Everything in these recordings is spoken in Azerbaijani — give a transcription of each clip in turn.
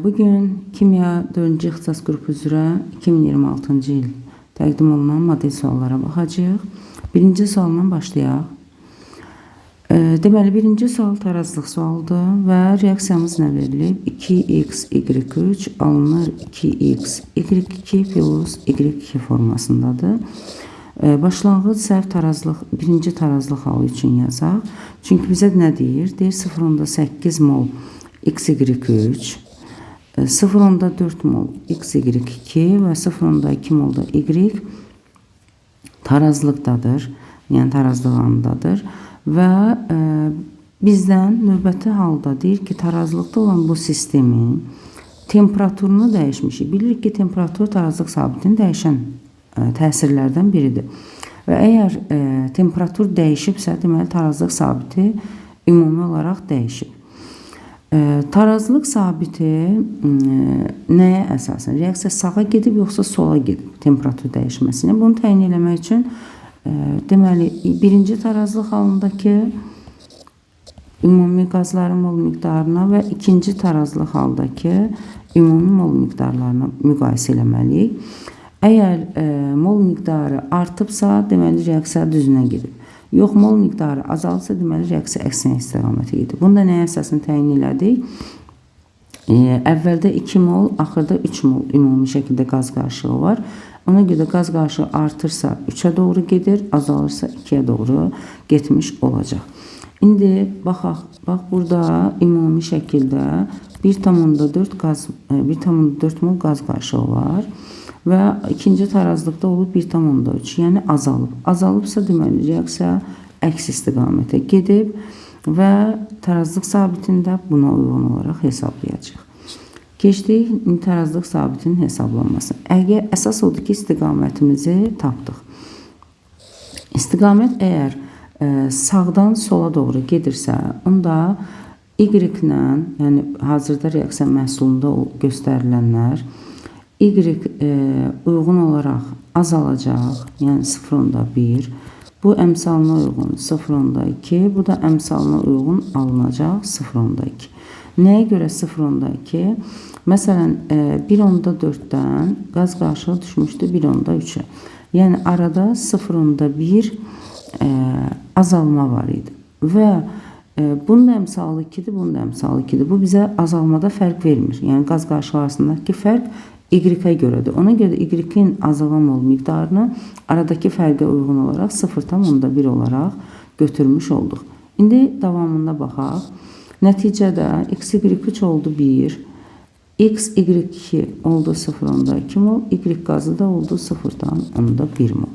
Bugün kimya 4-cü ixtisas qrupu üzrə 2026-cı il təqdim olunan model suallara baxacağıq. Birinci sualdan başlayaq. Deməli, birinci sual tarazlıq sualdır və reaksiyamız nə verilib? 2x, y3 alınır 2x, y2 plus y2 formasındadır. Başlanğıc səhv tarazlıq, birinci tarazlıq halı üçün yazaq. Çünki bizə nə deyir? Deyir 0,8 mol XY3, 0,4 mol XY2 və 0,2 mol da Y tarazlıqdadır, yəni tarazlıq anındadır və bizdən növbəti halda deyir ki, tarazlıqda olan bu sistemin temperaturunu dəyişmişik. Bilirik ki, temperatur tarazlıq sabitinin dəyişən təsirlərdən biridir. Və əgər temperatur dəyişibsə, deməli tarazlıq sabiti ümumi olaraq dəyişib. Tarazlıq sabiti nəyə əsasən? Reaksiya sağa gedib yoxsa sola gedib temperatur dəyişməsinə? Bunu təyin eləmək üçün deməli birinci tarazlıq halındakı ümumi qazların mol miqdarına və ikinci tarazlıq haldakı ümumi mol miqdarlarına müqayisə eləməliyik. Əgər mol miqdarı artıbsa, deməli reaksiya düzünə gedib. Yox, mol miqdarı azalsa, deməli reaksiya əksinə istiqamətə gedir. Bunda nəyə əsasını təyin elədik? Əvvəldə 2 mol, axırda 3 mol ümumi şəkildə qaz qarışığı var. Ona görə qaz qarışığı artırsa 3-ə doğru gedir, azalırsa 2-yə doğru getmiş olacaq. İndi baxaq, bax burada ümumi şəkildə 1,4 mol qaz qarışığı var. Və ikinci tarazlıqda olub 1,3, yəni azalıb. Azalıbsa, deməli, reaksiya əks istiqamətə gedib və tarazlıq sabitində buna uyğun olaraq hesablayacaq. Keçdik tarazlıq sabitinin hesablanması. Əsas odur ki, istiqamətimizi tapdıq. İstiqamət əgər sağdan sola doğru gedirsə, onda Y-lə, yəni hazırda reaksiya məhsulunda göstərilənlər Y uyğun olaraq azalacaq, yəni 0,1. Bu əmsalına uyğun 0,2. Bu da əmsalına uyğun alınacaq 0,2. Nəyə görə 0,2? Məsələn, 1,4-dən qaz qarışığı düşmüşdü 1,3-ə. Yəni arada 0,1 azalma var idi. Və bunun da əmsalı 2-dir, bunun da əmsalı 2-dir. Bu bizə azalmada fərq vermir. Yəni qaz qarışığı arasındakı fərq Y-ə görədir. Ona görə Y-in azalan mol miqdarını aradakı fərqə uyğun olaraq 0,1 olaraq götürmüş olduq. İndi davamında baxaq. Nəticədə XY3 oldu 1, XY2 oldu 0,2 mol, Y qazı da oldu 0,1 mol.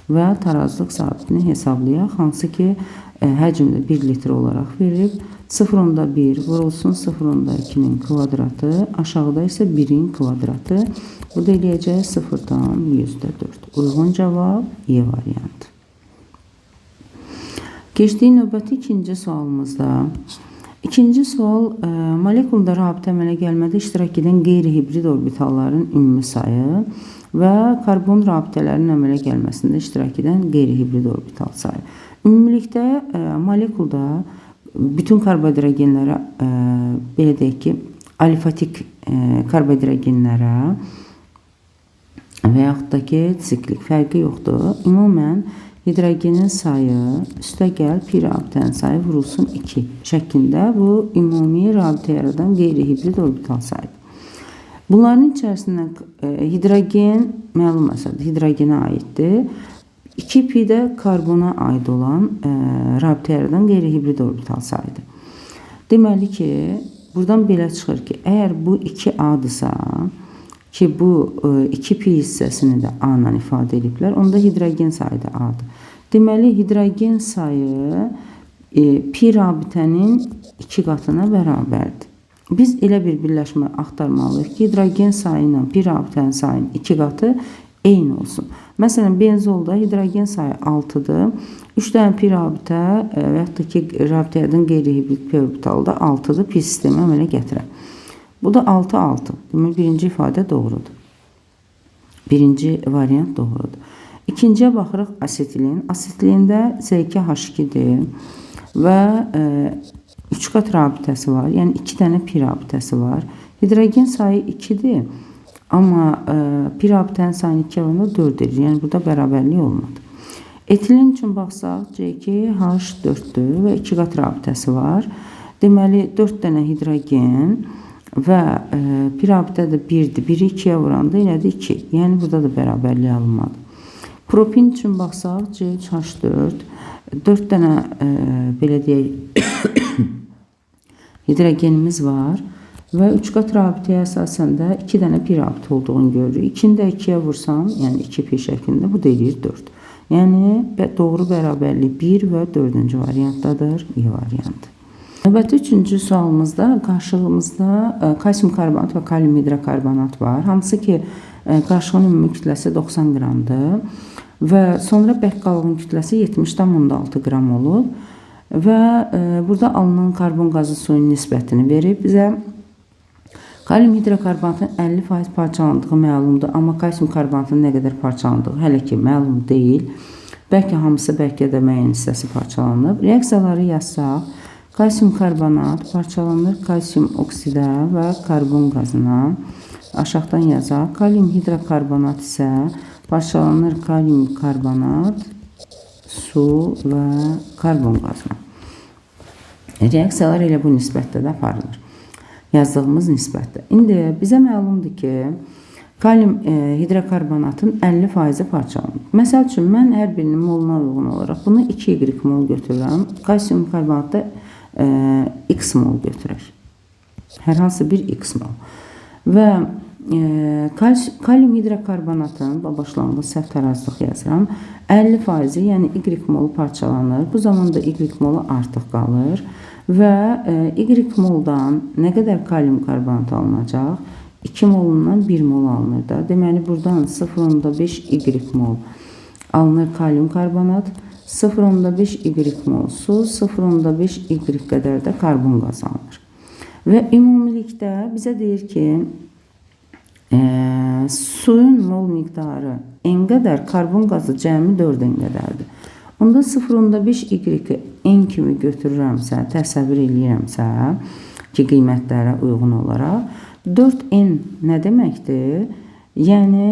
Və tarazlıq sabitini hesablayaq, hansı ki həcmdə 1 litr olaraq verilib. 0,1 vurulsun 0,2-nin kvadratı, aşağıda isə 1-in kvadratı. Bu da eləyəcək 0,4. Uyğun cavab Y variantı. Keçdik növbəti ikinci sualımızda. İkinci sual, molekulda rabitə əmələ gəlmədə iştirak edən qeyri-hibrid orbitalların ümumi sayı və karbon rabitələrinin əmələ gəlməsində iştirak edən qeyri-hibrid orbital sayı. Ümumilikdə molekulda bütün karbohidrogenlərə, belə deyək ki, alifatik karbohidrogenlərə və yaxud da ki, siklik fərqi yoxdur. Ümumən, hidrogenin sayı üstəgəl pi rabitənin sayı vurulsun 2 şəklində bu ümumi rabitə yaradan qeyri-hibrid orbital sayıdır. Bunların içərisindən hidrogen, məlum məsələdir, hidrogenə aiddir. 2pi də karbona aid olan rabitə yaradan qeyri-hibrid orbital sayıdır. Deməli ki, buradan belə çıxır ki, əgər bu 2A-dırsa, ki bu 2pi hissəsini də A-la ifadə ediblər, onda hidrogen sayı da A-dır. Deməli, hidrogen sayı pi rabitənin 2 qatına bərabərdir. Biz elə bir birləşmə axtarmalıyıq ki, hidrogen sayı ilə pi rabitənin sayının 2 qatı eyni olsun. Məsələn, benzolda hidrogen sayı 6-dır. 3 dənə pi rabitə və yaxud da ki, rabitədən qeyri-hibrid pi orbitalda 6-dır, pi sistemi əmələ gətirər. Bu da 6-6. Demək, birinci ifadə doğrudur. Birinci variant doğrudur. İkinciyə baxırıq asetilin. Asetilində C2H2-dir və 3 qat rabitəsi var. Yəni 2 dənə pi rabitəsi var. Hidrogen sayı 2-dir. Amma pi rabitənin sayını 2 olanda 4 edir. Yəni burada bərabərlik olmadı. Etilin üçün baxsaq C2H4-dür və 2 qat rabitəsi var. Deməli 4 dənə hidrogen və pi rabitə də 1-dir. 1-i 2-yə vuranda elədi 2. Yəni burada da bərabərlik alınmadı. Propin üçün baxsaq C3H4 4 dənə belə deyək hidrogenimiz var və 3 qat rabitəyə əsasən də 2 dənə pi rabitə olduğunu görürük. 2-ni də 2-yə vursam, yəni 2 pi şəklində bu da eləyir 4. Yəni doğru bərabərlik 1 və 4-cü variantdadır. E variantı. Növbəti 3-cü sualımızda qarşılığımızda kalsium karbonat və kalium hidrokarbonat var. Hansı ki qarşılığın ümumi kütləsi 90 qramdır və sonra bək qalığın kütləsi 70,6 qram olub və burada alınan karbon qazı suyun nisbətini verib bizə. Kalium hidrokarbonatın 50% parçalandığı məlumdur, amma kalsium karbonatın nə qədər parçalandığı hələ ki məlum deyil. Bəlkə hamısı, bəlkə də müəyyən hissəsi parçalanıb. Reaksiyaları yazsaq, kalsium karbonat parçalanır kalsium oksidə və karbon qazına. Aşağıdan yazaq. Kalium hidrokarbonat isə parçalanır kalium karbonat, su və karbon qazına. Reaksiyalar elə bu nisbətdə də aparılır. Yazdığımız nisbətdə. İndi bizə məlumdur ki, kalium hidrokarbonatın 50% parçalanır. Məsəl üçün, mən hər birinin moluna uyğun olaraq bunu 2y mol götürürəm. Kalsium karbonatda x mol götürək. Hər hansı bir x mol. Və kalium hidrokarbonatın, başlanğıc səhv tərazilıq yazıram, 50%, yəni y molu parçalanır. Bu zaman da y molu artıq qalır. Və y moldan nə qədər kalium karbonat alınacaq? 2 molundan 1 mol alınır da. Deməli, buradan 0,5 y mol alınır kalium karbonat. 0,5 y mol su, 0,5 y qədər də karbon qazı alınır. Və ümumilikdə bizə deyir ki, suyun mol miqdarı n qədər, karbon qazı cəmi 4n qədərdir. Onda 0,5 y n kimi götürürəmsə, təsəvvür eləyirəmsə ki, qiymətlərə uyğun olaraq 4n nə deməkdir? Yəni,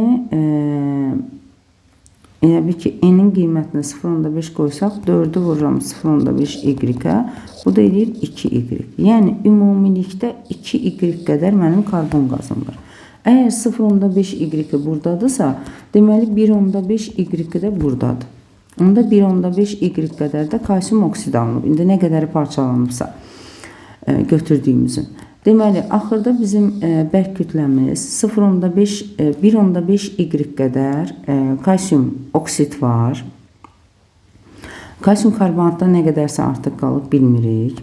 elə bir ki, n-in qiymətinə 0,5 qoysaq, 4-ü vururam 0,5 y-ə, bu da edir 2y. Yəni, ümumilikdə 2y qədər mənim karbon qazım var. Əgər 0,5 y buradadırsa, deməli 1,5 y də buradadır. Onda 1,5 y qədər də kalsium oksid alınıb. İndi nə qədəri parçalanıbsa götürdüyümüzün. Deməli, axırda bizim bərk kütləmiz 1,5 y qədər kalsium oksid var. Kalsium karbonatda nə qədərsə artıq qalıb bilmirik.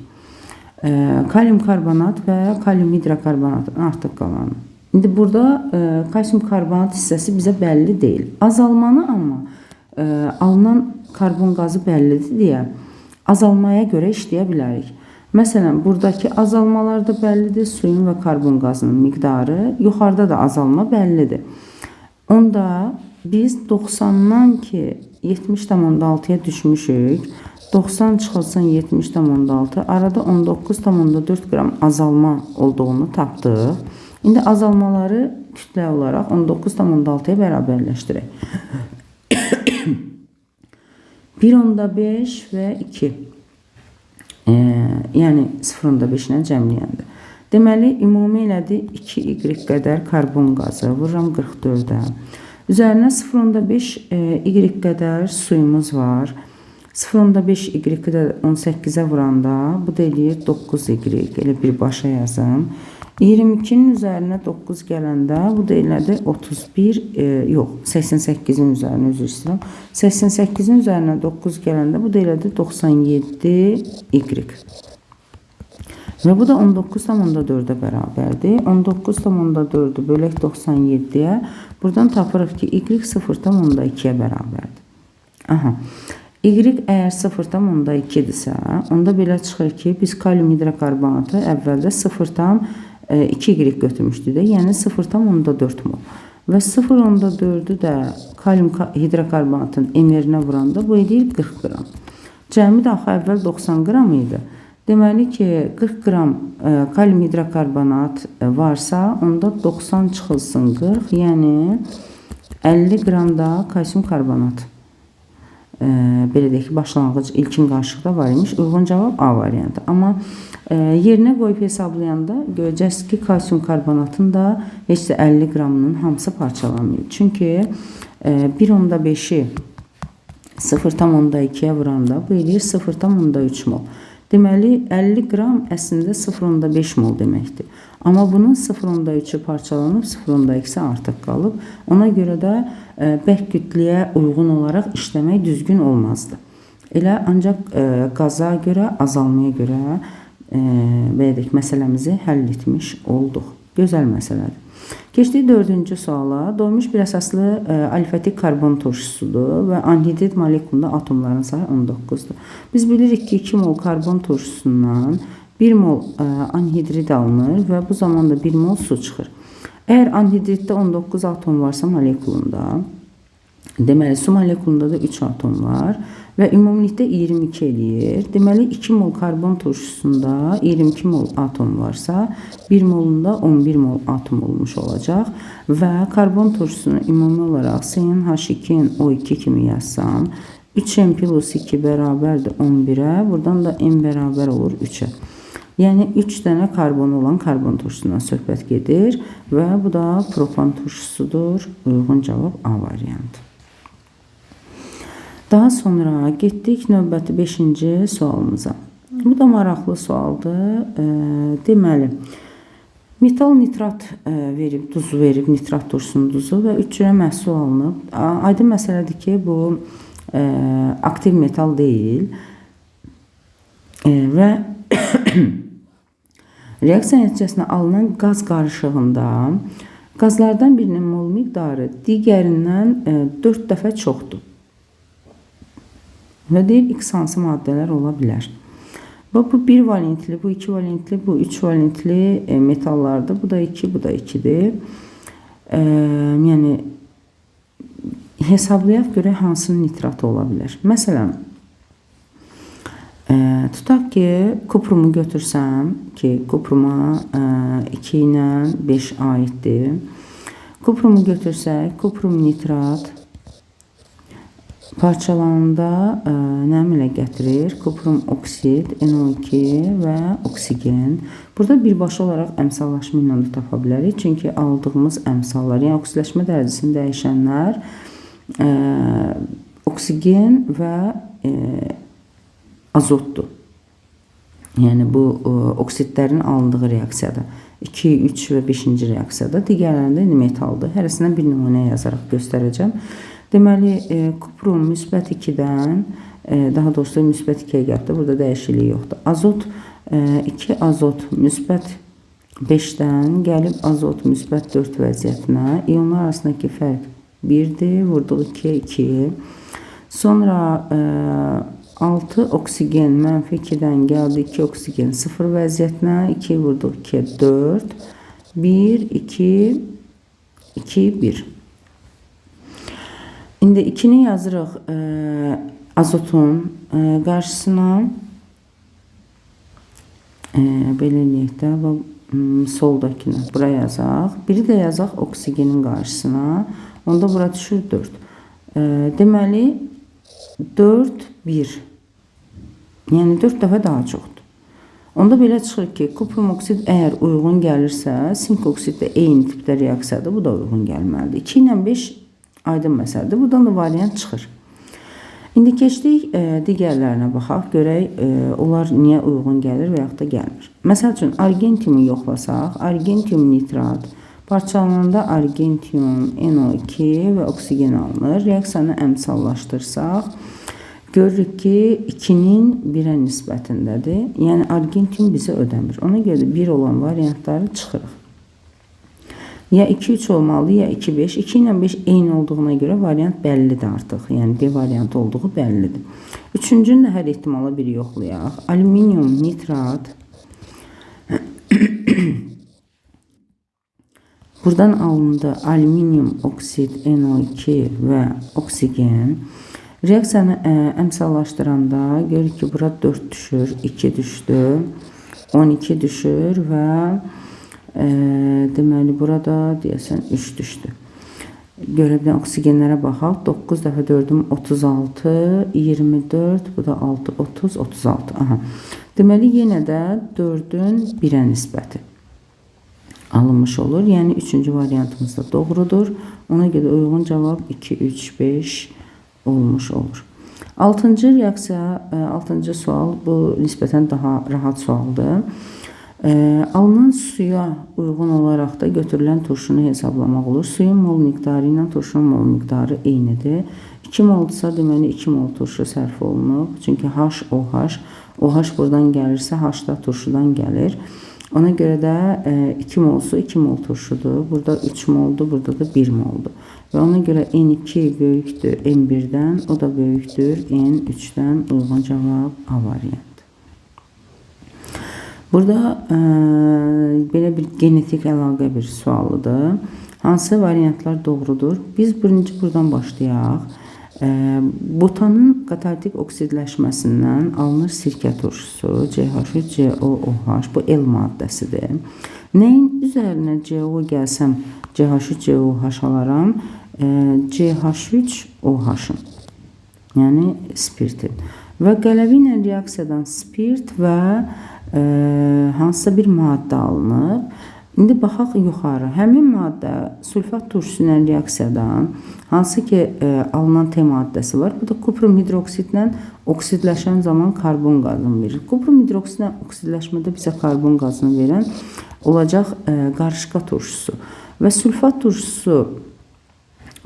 Kalium karbonat və kalium hidrokarbonatın artıq qalanı. İndi burada kalsium karbonat hissəsi bizə bəlli deyil. Azalmanı amma alınan karbon qazı bəllidir deyə azalmaya görə işləyə bilərik. Məsələn, buradakı azalmalar da bəllidir, suyun və karbon qazının miqdarı, yuxarıda da azalma bəllidir. Onda biz 90-dan ki 70,6-ya düşmüşük, 90 çıxılsın 70,6, arada 19,4 qram azalma olduğunu tapdıq. İndi azalmaları kütlə olaraq 19,6-ya bərabərləşdirək. 1,5 və 2. Yəni 0,5-lə cəmləyəndə. Deməli, ümumi elədi 2y qədər karbon qazı. Vururam 44-ə. Üzərinə 0,5 y qədər suyumuz var. 0,5 y-i də 18-ə vuranda bu da eləyir 9y. Elə bir başa yazım. 22-nin üzərinə 9 gələndə bu da elədi 31, yox, 88-in üzərinə üzr istəyirəm. 88-in üzərinə 9 gələndə bu da elədi 97y. Və bu da 19,4-ə bərabərdir. 19,4-ü bölək 97-yə. Buradan tapırıq ki, y 0,2-yə bərabərdir. Aha. Y əgər 0,2-dirsə, onda belə çıxır ki, biz kalium hidrokarbonatı əvvəldə 0,2y götürmüşdük də, yəni 0,4 mol. Və 0,4-ü də kalium hidrokarbonatın emerinə vuranda bu edir 40 qram. Cəmi də axı əvvəl 90 qram idi. Deməli ki, 40 qram kalium hidrokarbonat varsa, onda 90 çıxılsın 40, yəni 50 qram da kalsium karbonat. Belə deyək ki, başlanğıc ilkin qarışıqda var imiş. Uyğun cavab A variantı. Amma yerinə qoyub hesablayanda görəcəksiniz ki, kalsium karbonatın da heç də 50 qramının hamısı parçalanmıyor. Çünki 1/5-i 0,2-yə vuranda bu eləyir 0,3 mol. Deməli 50 qram əslində 0,5 mol deməkdir. Amma bunun 0,3-ü parçalanıb 0,2-si artıq qalıb. Ona görə də bərk kütləyə uyğun olaraq işləmək düzgün olmazdı. Elə ancaq qaza görə, azalmaya görə belə deyək, məsələmizi həll etmiş olduq. Gözəl məsələdir. Keçdik 4-cü suala. Doymuş bir əsaslı alifetik karbon turşusudur və anhidrid molekulunda atomların sayı 19-dur. Biz bilirik ki, 2 mol karbon turşusundan 1 mol anhidrid alınır və bu zamanda 1 mol su çıxır. Əgər anhidriddə 19 atom varsa molekulunda, deməli su molekulunda da 3 atom var və ümumilikdə 22 eləyir. Deməli 2 mol karbon turşusunda 22 mol atom varsa, 1 molunda 11 mol atom olmuş olacaq və karbon turşusunu ümumi olaraq CnH2NO2 kimi yazsam, 3n plus 2 bərabərdir 11-ə, buradan da n bərabər olur 3-ə. Yəni 3 dənə karbon olan karbon turşusundan söhbət gedir və bu da propan turşusudur. Uyğun cavab A variantı. Daha sonra getdik növbəti 5-ci sualımıza. Bu da maraqlı sualdır. Deməli, metal nitrat verib, duzu verib, nitrat turşusunun duzu və 3 cürə məhsul alınıb. Aydın məsələdir ki, bu aktiv metal deyil və reaksiya nəticəsində alınan qaz qarışığında qazlardan birinin mol miqdarı digərindən 4 dəfə çoxdur. Və deyir, x hansı maddələr ola bilər. Bu 1 valentli, bu 2 valentli, bu 3 valentli metallardır. Bu da 2, bu da 2-dir. Yəni, hesablayaq görək hansının nitratı ola bilər. Məsələn, tutaq ki, kuprumu götürsəm ki, kupruma 2 ilə 5 aiddir. Kuprumu götürsək, kuprum nitrat parçalanında nə əmələ gətirir? Kuprum oksid, NO2 və oksigen. Burada birbaşa olaraq əmsallaşma ilə də tapa bilərik. Çünki aldığımız əmsallar, yəni oksidləşmə dərəcəsini dəyişənlər oksigen və azotdur. Yəni bu oksidlərin alındığı reaksiyada. 2, 3 və 5-ci reaksiyada. Digərlərində metaldır. Hərəsindən bir nümunə yazaraq göstərəcəm. Deməli, kuprum müsbət 2-dən, daha doğrusu müsbət 2-yə gəldi. Burada dəyişiklik yoxdur. Azot 2 azot müsbət 5-dən gəlib azot müsbət 4 vəziyyətinə. İyonlar arasındakı fərq 1-dir. Vurduq 2-yə 2. Sonra 6 oksigen mənfi 2-dən gəldi 2 oksigen 0 vəziyyətinə. 2 vurduq 2-yə 4. 1, 2, 2, 1. İndi 2-ni yazırıq azotun qarşısına. Belə eləyək də, soldakını bura yazaq. Biri də yazaq oksigenin qarşısına. Onda bura düşür 4. Deməli, 4, 1. Yəni 4 dəfə daha çoxdur. Onda belə çıxır ki, kuprum oksid əgər uyğun gəlirsə, sink oksid də eyni tipdə reaksiyadır, bu da uyğun gəlməlidir. 2 ilə 5 aydın məsələdir. Buradan da variant çıxır. İndi keçdik digərlərinə baxaq, görək onlar niyə uyğun gəlir və yaxud da gəlmir. Məsəl üçün, argentiumu yoxlasaq, argentium nitrat parçalananda argentium, NO2 və oksigen alınır. Reaksiyanı əmsallaşdırsaq, görürük ki, 2-nin 1-ə nisbətindədir. Yəni, argentium bizi ödəmir. Ona görə də 1 olan variantları çıxırıq. Ya 2-3 olmalı, ya 2-5. 2 ilə 5 eyni olduğuna görə variant bəllidir artıq. Yəni, D variantı olduğu bəllidir. Üçüncünün də hər ehtimala biri yoxlayaq. Alüminium nitrat. Buradan alındı alüminium oksid, NO2 və oksigen. Reaksiyanı əmsallaşdıranda görürük ki, bura 4 düşür, 2 düşdü, 12 düşür və deməli burada deyəsən 3 düşdü. Görə bilən oksigenlərə baxaq. 9 dəfə 4-üm 36, 24, bu da 6, 30, 36. Aha. Deməli, yenə də 4-ün 1-ə nisbəti alınmış olur. Yəni, 3-cü variantımız da doğrudur. Ona görə uyğun cavab 2, 3, 5 olmuş olur. 6-cı reaksiya, 6-cı sual bu nisbətən daha rahat sualdır. Alınan suya uyğun olaraq da götürülən turşunu hesablamaq olur. Suyun mol miqdarı ilə turşunun mol miqdarı eynidir. 2 molsa deməli 2 mol turşu sərf olunub. Çünki HOH, OH buradan gəlirsə H da turşudan gəlir. Ona görə də 2 mol su 2 mol turşudur. Burada 3 moldur, burada da 1 moldur. Və ona görə N2 böyükdür N1-dən, o da böyükdür N3-dən. Uyğun cavab A variantı. Burada belə bir genetik əlaqə bir sualıdır. Hansı variantlar doğrudur? Biz birinci buradan başlayaq. Butanın katalitik oksidləşməsindən alınır sirkə turşusu, CH3COOH, bu L maddəsidir. Nəyin üzərinə CO gəlsəm CH3COOH alaram? CH3OH-ın, yəni spirtin. Və qələvi ilə reaksiyadan spirt və hansısa bir maddə alınıb. İndi baxaq yuxarı. Həmin maddə sulfat turşusu ilə reaksiyadan hansı ki alınan T maddəsi var. Bu da kuprum hidroksidlə oksidləşən zaman karbon qazını verir. Kuprum hidroksidlə oksidləşmədə bizə karbon qazını verən olacaq qarışqa turşusu. Və sulfat turşusu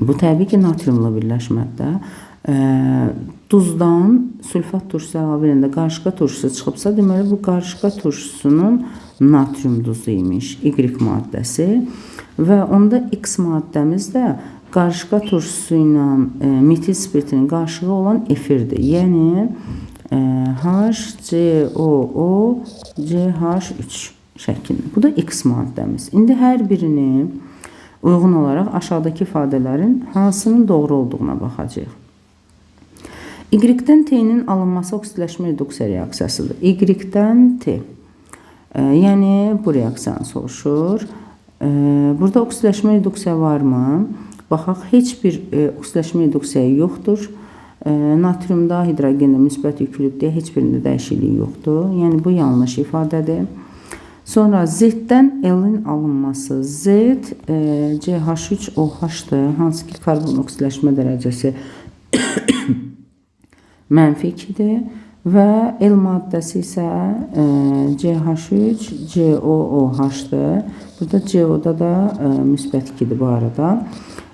bu təbii ki natriumla birləşmədə. Duzdan sulfat turşusu əlavə edəndə qarışqa turşusu çıxıbsa, deməli bu qarışqa turşusunun natrium duzu imiş, Y maddəsi və onda X maddəmiz də qarışqa turşusu ilə metil spiritinin qarışığı olan efirdir. Yəni HCOO CH3 şəklində. Bu da X maddəmiz. İndi hər birini uyğun olaraq aşağıdakı ifadələrin hansının doğru olduğuna baxacağıq. Y-dən T-nin alınması oksidləşmə reduksiya reaksiyasıdır. Y-dən T. Yəni bu reaksiyanı soruşur. Burada oksidləşmə reduksiya varmı? Baxaq, heç bir oksidləşmə reduksiya yoxdur. Natriumda, hidrogenda müsbət yüklüdür, heç birində dəyişiklik yoxdur. Yəni bu yanlış ifadədir. Sonra Z-dən L-in alınması. Z CH3OH-dır. Hansı ki karbon oksidləşmə dərəcəsi -2-dir və L maddəsi isə CH3COOH-dır. Burada CO-da da -2-dir bu arada.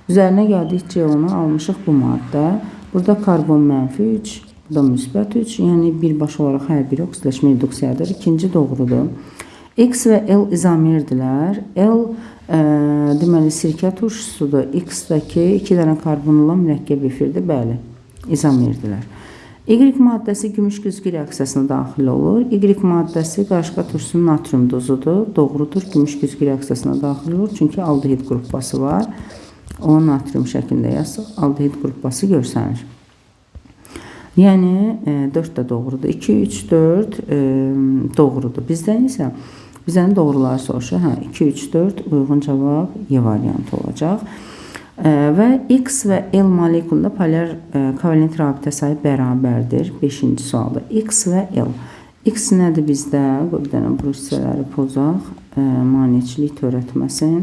Üzərinə gəldik, CO-nu almışıq bu maddə. Burada karbon -3, bu da -3. Yəni birbaşa olaraq hər biri oksidləşmə reduksiyadır. İkinci doğrudur. X və L izomerdirlər. L deməli sirkə turşusudur. X-dəki 2 dənə karbon olan mürəkkəb efirdir. Bəli, izomerdirlər. Y maddəsi gümüş güzgü reaksiyasına daxil olur. Y maddəsi qarışqa turşusunun natrium duzudur. Doğrudur, gümüş güzgü reaksiyasına daxil olur. Çünki aldehid qrupbası var. O natrium şəklində yazsaq, aldehid qrupbası görsənir. Yəni 4 də doğrudur. 2, 3, 4 doğrudur. Bizdən isə bizdən doğruları soruşur. 2, 3, 4 uyğun cavab Y variantı olacaq. Və X və L molekulunda polyar kovalent rabitə sayı bərabərdir. 5-ci sualda X və L. X nədir bizdə? Bir dənə bu hissələri pozaq. Maneçilik törətməsin.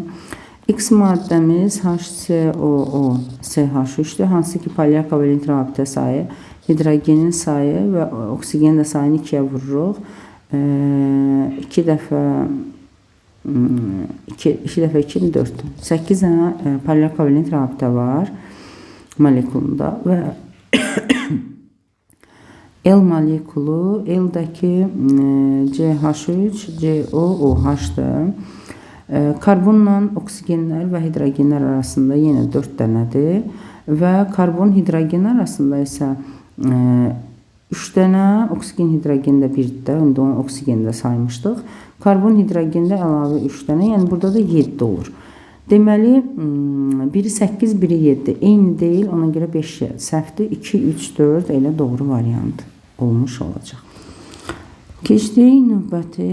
X maddəmiz HCOO CH3-dür. Hansı ki polyar kovalent rabitə sayı, hidrogenin sayı və oksigen də sayını 2-yə vururuq. 2 dəfə 2, 4. 8 dənə polyar kovalent rabitə var molekulunda və L molekulu, L-dəki CH3COOH-dır. Karbonla oksigenlər və hidrogenlər arasında yenə 4 dənədir və karbon hidrogen arasında isə 3 dənə, oksigen hidrogendə 1-də, indi onu oksigendə saymışdıq. Karbon hidrogendə əlavə 3 dənə, yəni burada da 7 olur. Deməli, biri 8, biri 7. Eyni deyil, ona görə 5 səhvdir. 2, 3, 4 elə doğru variant olmuş olacaq. Keçdik növbəti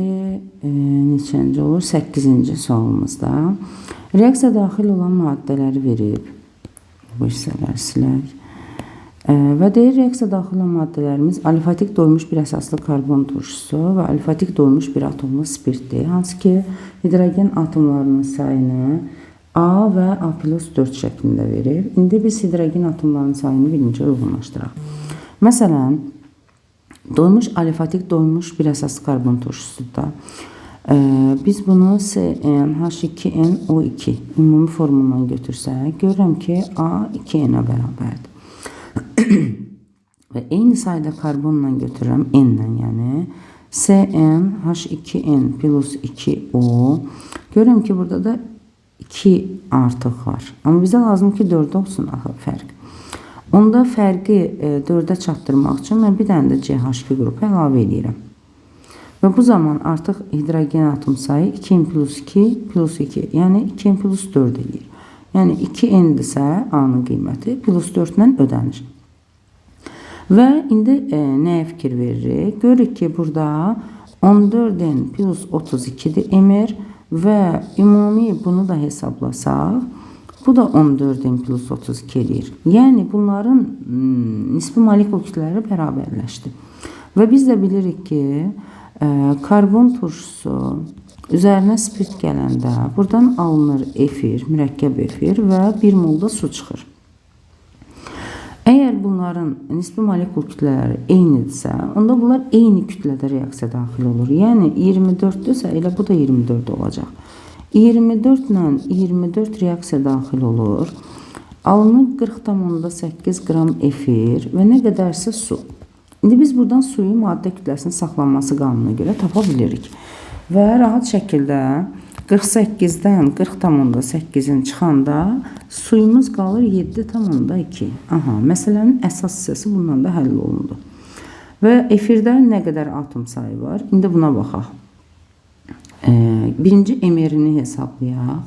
neçənci olur? 8-ci sualımızda. Reaksiya daxil olan maddələri verib. Bu hissələri silək. Və deyir, reaksiya daxil olan maddələrimiz alifatik doymuş bir əsaslı karbon turşusu və alifatik doymuş bir atomlu spirtdir. Hansı ki, hidrogen atomlarının sayını A və A plus 4 şəklində verir. İndi biz hidrogen atomlarının sayını birinci uyğunlaşdıraq. Məsələn, alifatik doymuş bir əsaslı karbon turşusudur. Biz bunu CnH2nO2 ümumi formundan götürsək, görürəm ki, A 2N-ə bərabərdir. Və eyni sayda karbonla götürürəm N-lə, yəni CnH2n plus 2O. Görürəm ki, burada da 2 artıq var. Amma bizə lazım ki 4 olsun axı fərq. Onda fərqi 4-ə çatdırmaq üçün mən bir dənə də CH2 qrupu əlavə edirəm. Və bu zaman artıq hidrogen atom sayı 2n plus 2 plus 2, yəni 2n plus 4 edir. Yəni 2n-dirsə A-nın qiyməti plus 4-lə ödənir. Və indi nəyə fikir veririk? Görürük ki, burada 14n plus 32-dir emir və ümumi bunu da hesablasaq, bu da 14n plus 32 edir. Yəni, bunların nisbi molekul kütlələri bərabərləşdi. Və biz də bilirik ki, karbon turşusu üzərinə spirt gələndə buradan alınır efir, mürəkkəb efir və 1 mol da su çıxır. Əgər bunların nisbi molekul kütlələri eynidirsə, onda bunlar eyni kütlədə reaksiya daxil olur. Yəni 24-dürsə, elə bu da 24 olacaq. 24 ilə 24 reaksiya daxil olur. Alınır 40,8 qram efir və nə qədərsə su. İndi biz buradan suyu maddə kütləsinin saxlanması qanununa görə tapa bilirik. Və rahat şəkildə 48-dən 40,8-in çıxanda suyumuz qalır 7,2. Aha, məsələnin əsas hissəsi bundan da həll olundu. Və efirdə nə qədər atom sayı var? İndi buna baxaq. Birinci emerini hesablayaq.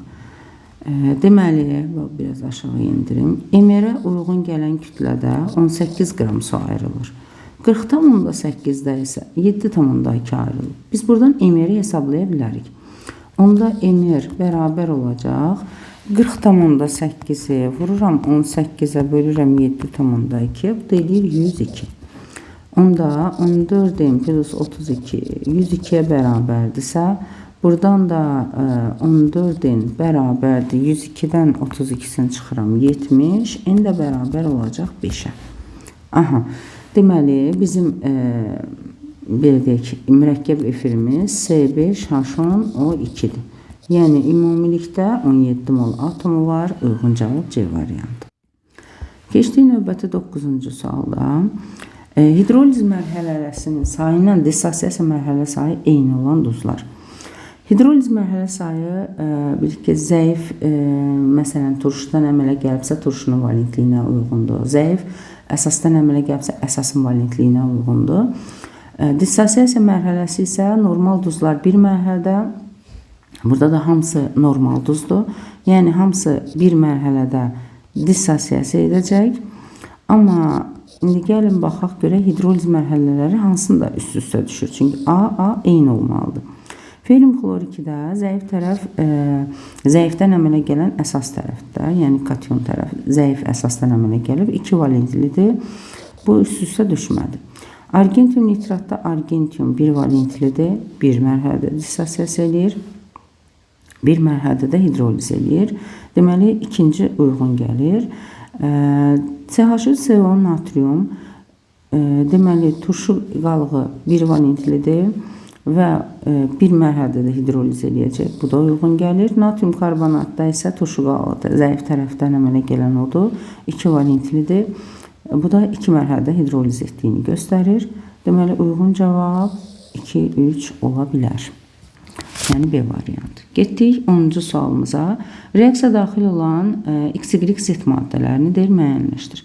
Deməli, biraz aşağı indirim. Emerə uyğun gələn kütlədə 18 qram su ayrılır. 40,8-də isə 7,2 ayrılır. Biz buradan emeri hesablaya bilərik. Onda emer bərabər olacaq. 40,8-i vururam 18-ə bölürəm 7,2. Bu da edir 102. Onda 14n plus 32 102-yə bərabərdirsə, buradan da 14n bərabərdir. 102-dən 32-sini çıxıram 70. N də bərabər olacaq 5-ə. Aha, deməli bizim belə deyək, mürəkkəb efirimiz C5H10O2-dir. Yəni, ümumilikdə 17 mol atomu var, uyğun cavab C variantı. Keçdik növbəti 9-cu sualda. Hidroliz mərhələsinin sayı ilə dissosiasiya mərhələ sayı eyni olan duzlar. Hidroliz mərhələ sayı, bilir ki, zəif, məsələn, turşudan əmələ gəlibsə, turşunun valentliyinə uyğundur. Zəif, əsasdan əmələ gəlibsə, əsasın valentliyinə uyğundur. Dissosiasiya mərhələsi isə normal duzlar bir mərhələdə, burada da hamısı normal duzdur. Yəni, hamısı bir mərhələdə dissosiasiya edəcək. Amma indi gəlin baxaq görə hidroliz mərhələləri hansında üst-üstə düşür. Çünki A eyni olmalıdır. Felium xlor 2-də zəif tərəf zəifdən əmələ gələn əsas tərəfdə, yəni kation tərəf zəif əsasdan əmələ gəlib, 2 valentlidir. Bu üst-üstə düşmədi. Argentium nitratda argentium 1 valentlidir, bir mərhələdə dissosiasiya eləyir, bir mərhələdə də hidroliz eləyir. Deməli, ikinci uyğun gəlir. CH3CO natrium, deməli, turşu qalığı 1 valentlidir və bir mərhələdə də hidroliz eləyəcək. Bu da uyğun gəlir. Natrium karbonatda isə turşu qalığı zəif tərəfdən əmələ gələn odur, 2 valentlidir. Bu da 2 mərhələdə hidroliz etdiyini göstərir. Deməli, uyğun cavab 2, 3 ola bilər. Yəni, B variantı. Getdik 10-cu sualımıza. Reaksiya daxil olan XY zet maddələrini deyir, müəyyənləşdir.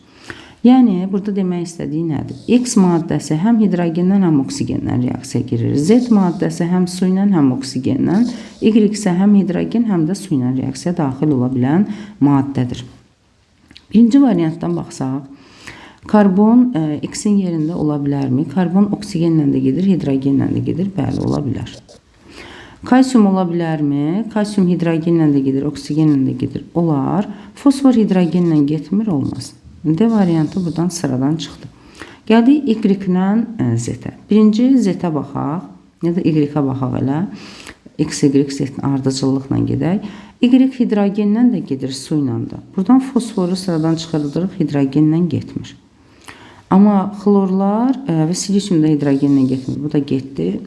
Yəni burada demək istədiyi nədir? X maddəsi həm hidrogendən, həm oksigendən reaksiyaya girir. Z maddəsi həm su ilə, həm oksigendən, Y isə həm hidrogen, həm də su ilə reaksiyaya daxil ola bilən maddədir. Birinci variantdan baxsaq, karbon X-in yerində ola bilərmi? Karbon oksigenlə də gedir, hidrogenlə də gedir. Bəli, ola bilər. Kalsium ola bilərmi? Kalsium hidrogenlə də gedir, oksigenlə də gedir. Olar. Fosfor hidrogenlə getmir, olmaz. D variantı buradan sıradan çıxdı. Gəldik Y-lə Z-ə. Birinci Z-ə baxaq, ya da Y-ə baxaq elə. X, Y, Z ardıcıllıqla gedək. Y hidrogenlə də gedir, su ilə də. Buradan fosforu sıradan çıxardırıq, hidrogenlə getmir. Amma xlorlar və silisium da hidrogenlə getmir. Bu da getdi.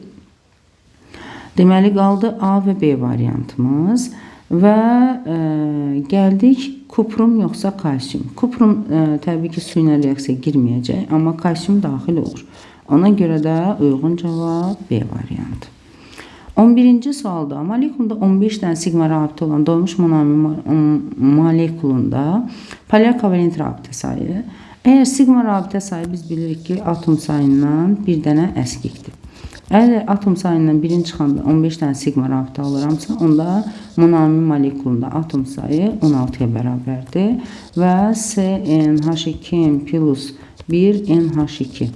Deməli, qaldı A və B variantımız. Və gəldik kuprum yoxsa kalsium. Kuprum təbii ki, su ilə reaksiyaya girməyəcək, amma kalsium daxil olur. Ona görə də uyğun cavab B variantı. 11-ci sualda molekulunda 15 dənə sigma rabitə olan doymuş monoamin molekulunda polyar kovalent rabitə sayı. Əgər sigma rabitə sayı biz bilirik ki, atom sayından bir dənə əskikdir. Əgər atom sayından birin çıxanda 15 dənə sigma rabitə alıramsa, onda monoamin molekulunda atom sayı 16-ya bərabərdir və CnH2 plus 1 NH2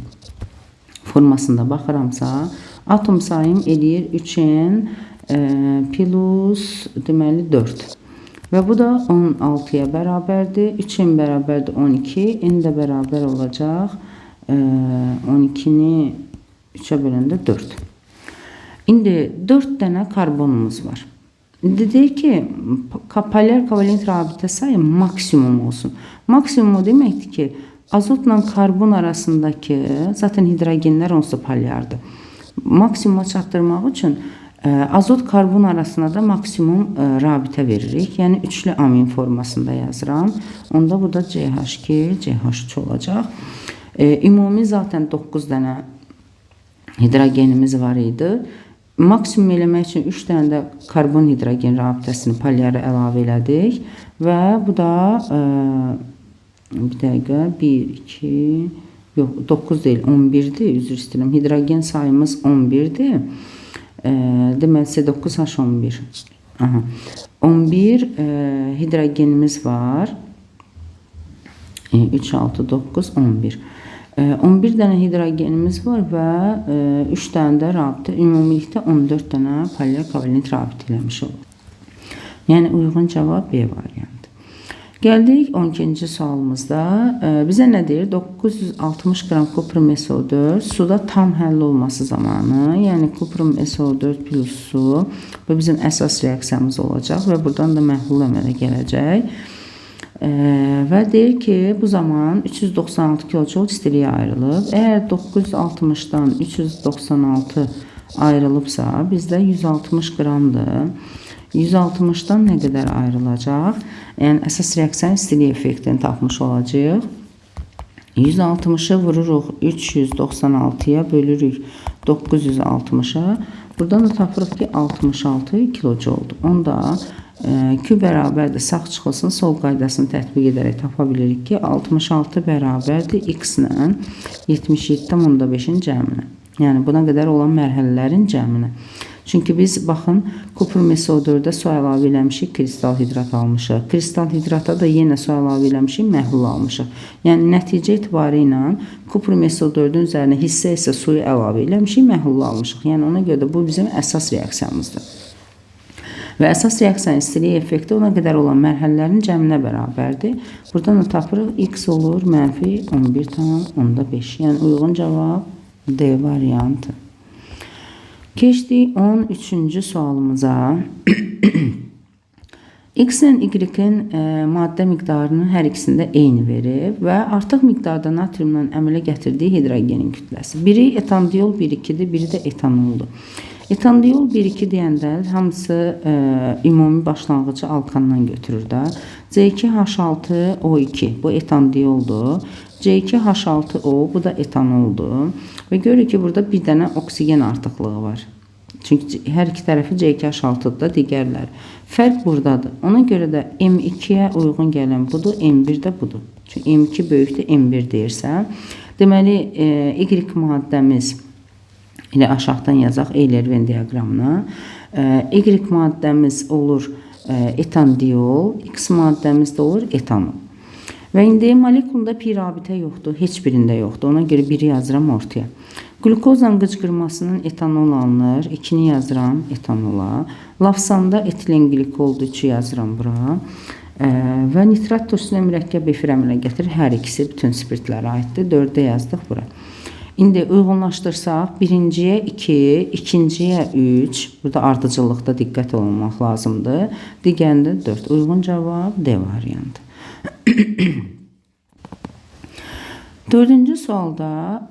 formasında baxıramsa, atom sayım eləyir 3n plus deməli 4. Və bu da 16-ya bərabərdir. 3n bərabərdir 12. N də bərabər olacaq 12-ni 3-ə böləndə 4. İndi 4 dənə karbonumuz var. İndi deyir ki, polyar kovalent rabitə sayı maksimum olsun. Maksimum o deməkdir ki, azotla karbon arasındakı, zaten hidrogenlər onsuz da polyardır. Maksimuma çatdırmaq üçün azot karbon arasında da maksimum rabitə veririk. Yəni üçlü amin formasında yazıram. Onda burada CH2, CH3 olacaq. Ümumi zaten 9 dənə hidrogenimiz var idi. Maksimum eləmək üçün 3 dənə də karbon hidrogen rabitəsini polyara əlavə elədik. Və bu da bir dəqiqə 1, 2, yox 9 deyil 11'dir. Üzr istəyirəm. Hidrogen sayımız 11'dir. Deməli C9H11. 11 hidrogenimiz var. 3, 6, 9, 11. 11 dənə hidrogenimiz var və 3 dənə də rabitə, ümumilikdə 14 dənə polyar kovalent rabitə eləmiş olur. Yəni uyğun cavab B variantı. Gəldik 12-ci sualımızda. Bizə nə deyir? 960 qram kuprum SO4 suda tam həll olması zamanı, yəni kuprum SO4 plus su, bu bizim əsas reaksiyamız olacaq və buradan da məhlul əmələ gələcək. Və deyir ki, bu zaman 396 kilojoule istiliyə ayrılıb. Əgər 960-dan 396 ayrılıbsa, bizdə 160 qramdır. 160-dan nə qədər ayrılacaq? Yəni, əsas reaksiyanın istiliyə effektini tapmış olacaq. 160'ı vururuq 396'ya bölürük 960'a. Buradan da tapırıq ki 66 kilojoule. Onda Q bərabərdir, sağ çıxılsın, sol qaydasını tətbiq edərək tapa bilirik ki 66 bərabərdir X ilə 77,5-in cəminə. Yəni buna qədər olan mərhələlərin cəminə. Çünki biz baxın kuprum SO4-də su əlavə eləmişik, kristal hidrat almışıq. Kristal hidrata da yenə su əlavə eləmişik, məhlul almışıq. Yəni nəticə etibarı ilə kuprum SO4-ün üzərinə hissə isə suyu əlavə eləmişik, məhlul almışıq. Yəni ona görə də bu bizim əsas reaksiyamızdır. Və əsas reaksiyanın istiliyə effekti ona qədər olan mərhələlərin cəminə bərabərdir. Buradan da tapırıq X olur mənfi 11,5. Yəni uyğun cavab D variantı. Keçdik 13-cü sualımıza. X ilə Y-in maddə miqdarının hər ikisində eyni verib və artıq miqdarda natriumla əmələ gətirdiyi hidrogenin kütləsi. Biri etandiol 1,2-dir, biri də etanoldur. Etandiol 1,2 deyəndə hamısı ümumi başlanğıcı alkandan götürür də. C2H6O2 bu etandioldur. C2H6O bu da etanoldur. Və görürük ki, burada bir dənə oksigen artıqlığı var. Çünki hər iki tərəfi C2H6-dır da digərləri. Fərq buradadır. Ona görə də M2-yə uyğun gələn budur, M1 də budur. Çünki M2 böyükdür M1 deyirsə. Deməli, Y maddəmiz ilə aşağıdan yazaq Euler Venn diaqramına. Y maddəmiz olur etandiol, X maddəmiz də olur etanol. Və indi molekulunda pi rabitə yoxdur, heç birində yoxdur. Ona görə 1-i yazıram ortaya. Glukozla qıcqırmasının etanol alınır, 2-ni yazıram etanola. Lafsanda etilen glikoldur, 3 yazıram bura. Və nitrat turşusuna mürəkkəb efir əmələ gətirir. Hər ikisi bütün spirtlərə aiddir. 4-də yazdıq bura. İndi uyğunlaşdırsaq, birinciyə 2, ikinciyə 3. Burada ardıcıllıqda diqqət olunmaq lazımdır. Digərində 4. Uyğun cavab D variantı. Dördüncü sualda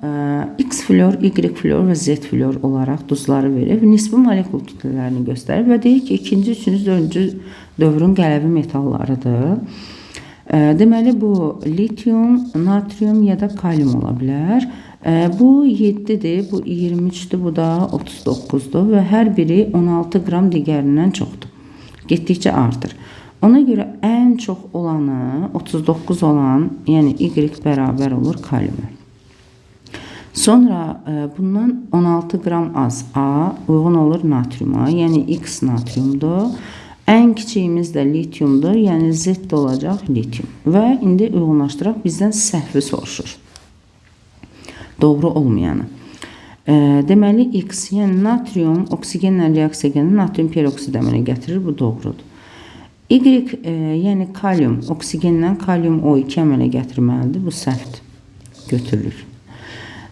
X flor, Y flor və Z flor olaraq duzları verir. Nisbi molekul kütlələrini göstərir və deyir ki, 2-ci, 3-cü, 4-cü dövrün qələvi metallarıdır. Deməli, bu litium, natrium ya da kalium ola bilər. Bu 7-dir, bu 23-dür, bu da 39-dur və hər biri 16 qram digərindən çoxdur. Getdikcə artır. Ona görə ən çox olanı 39 olan, yəni Y bərabər olur kaliuma. Sonra bundan 16 qram az A uyğun olur natriuma, yəni X natriumdur. Ən kiçiyimiz də litiumdur, yəni Z də olacaq litium. Və indi uyğunlaşdıraq, bizdən səhvi soruşur. Doğru olmayanı. Deməli X, yəni natrium oksigenlə reaksiya gələn natrium peroksid əmələ gətirir, bu doğrudur. Y, yəni kalium, oksigenlə kalium O2 əmələ gətirməlidir. Bu səhvdir. Götürülür.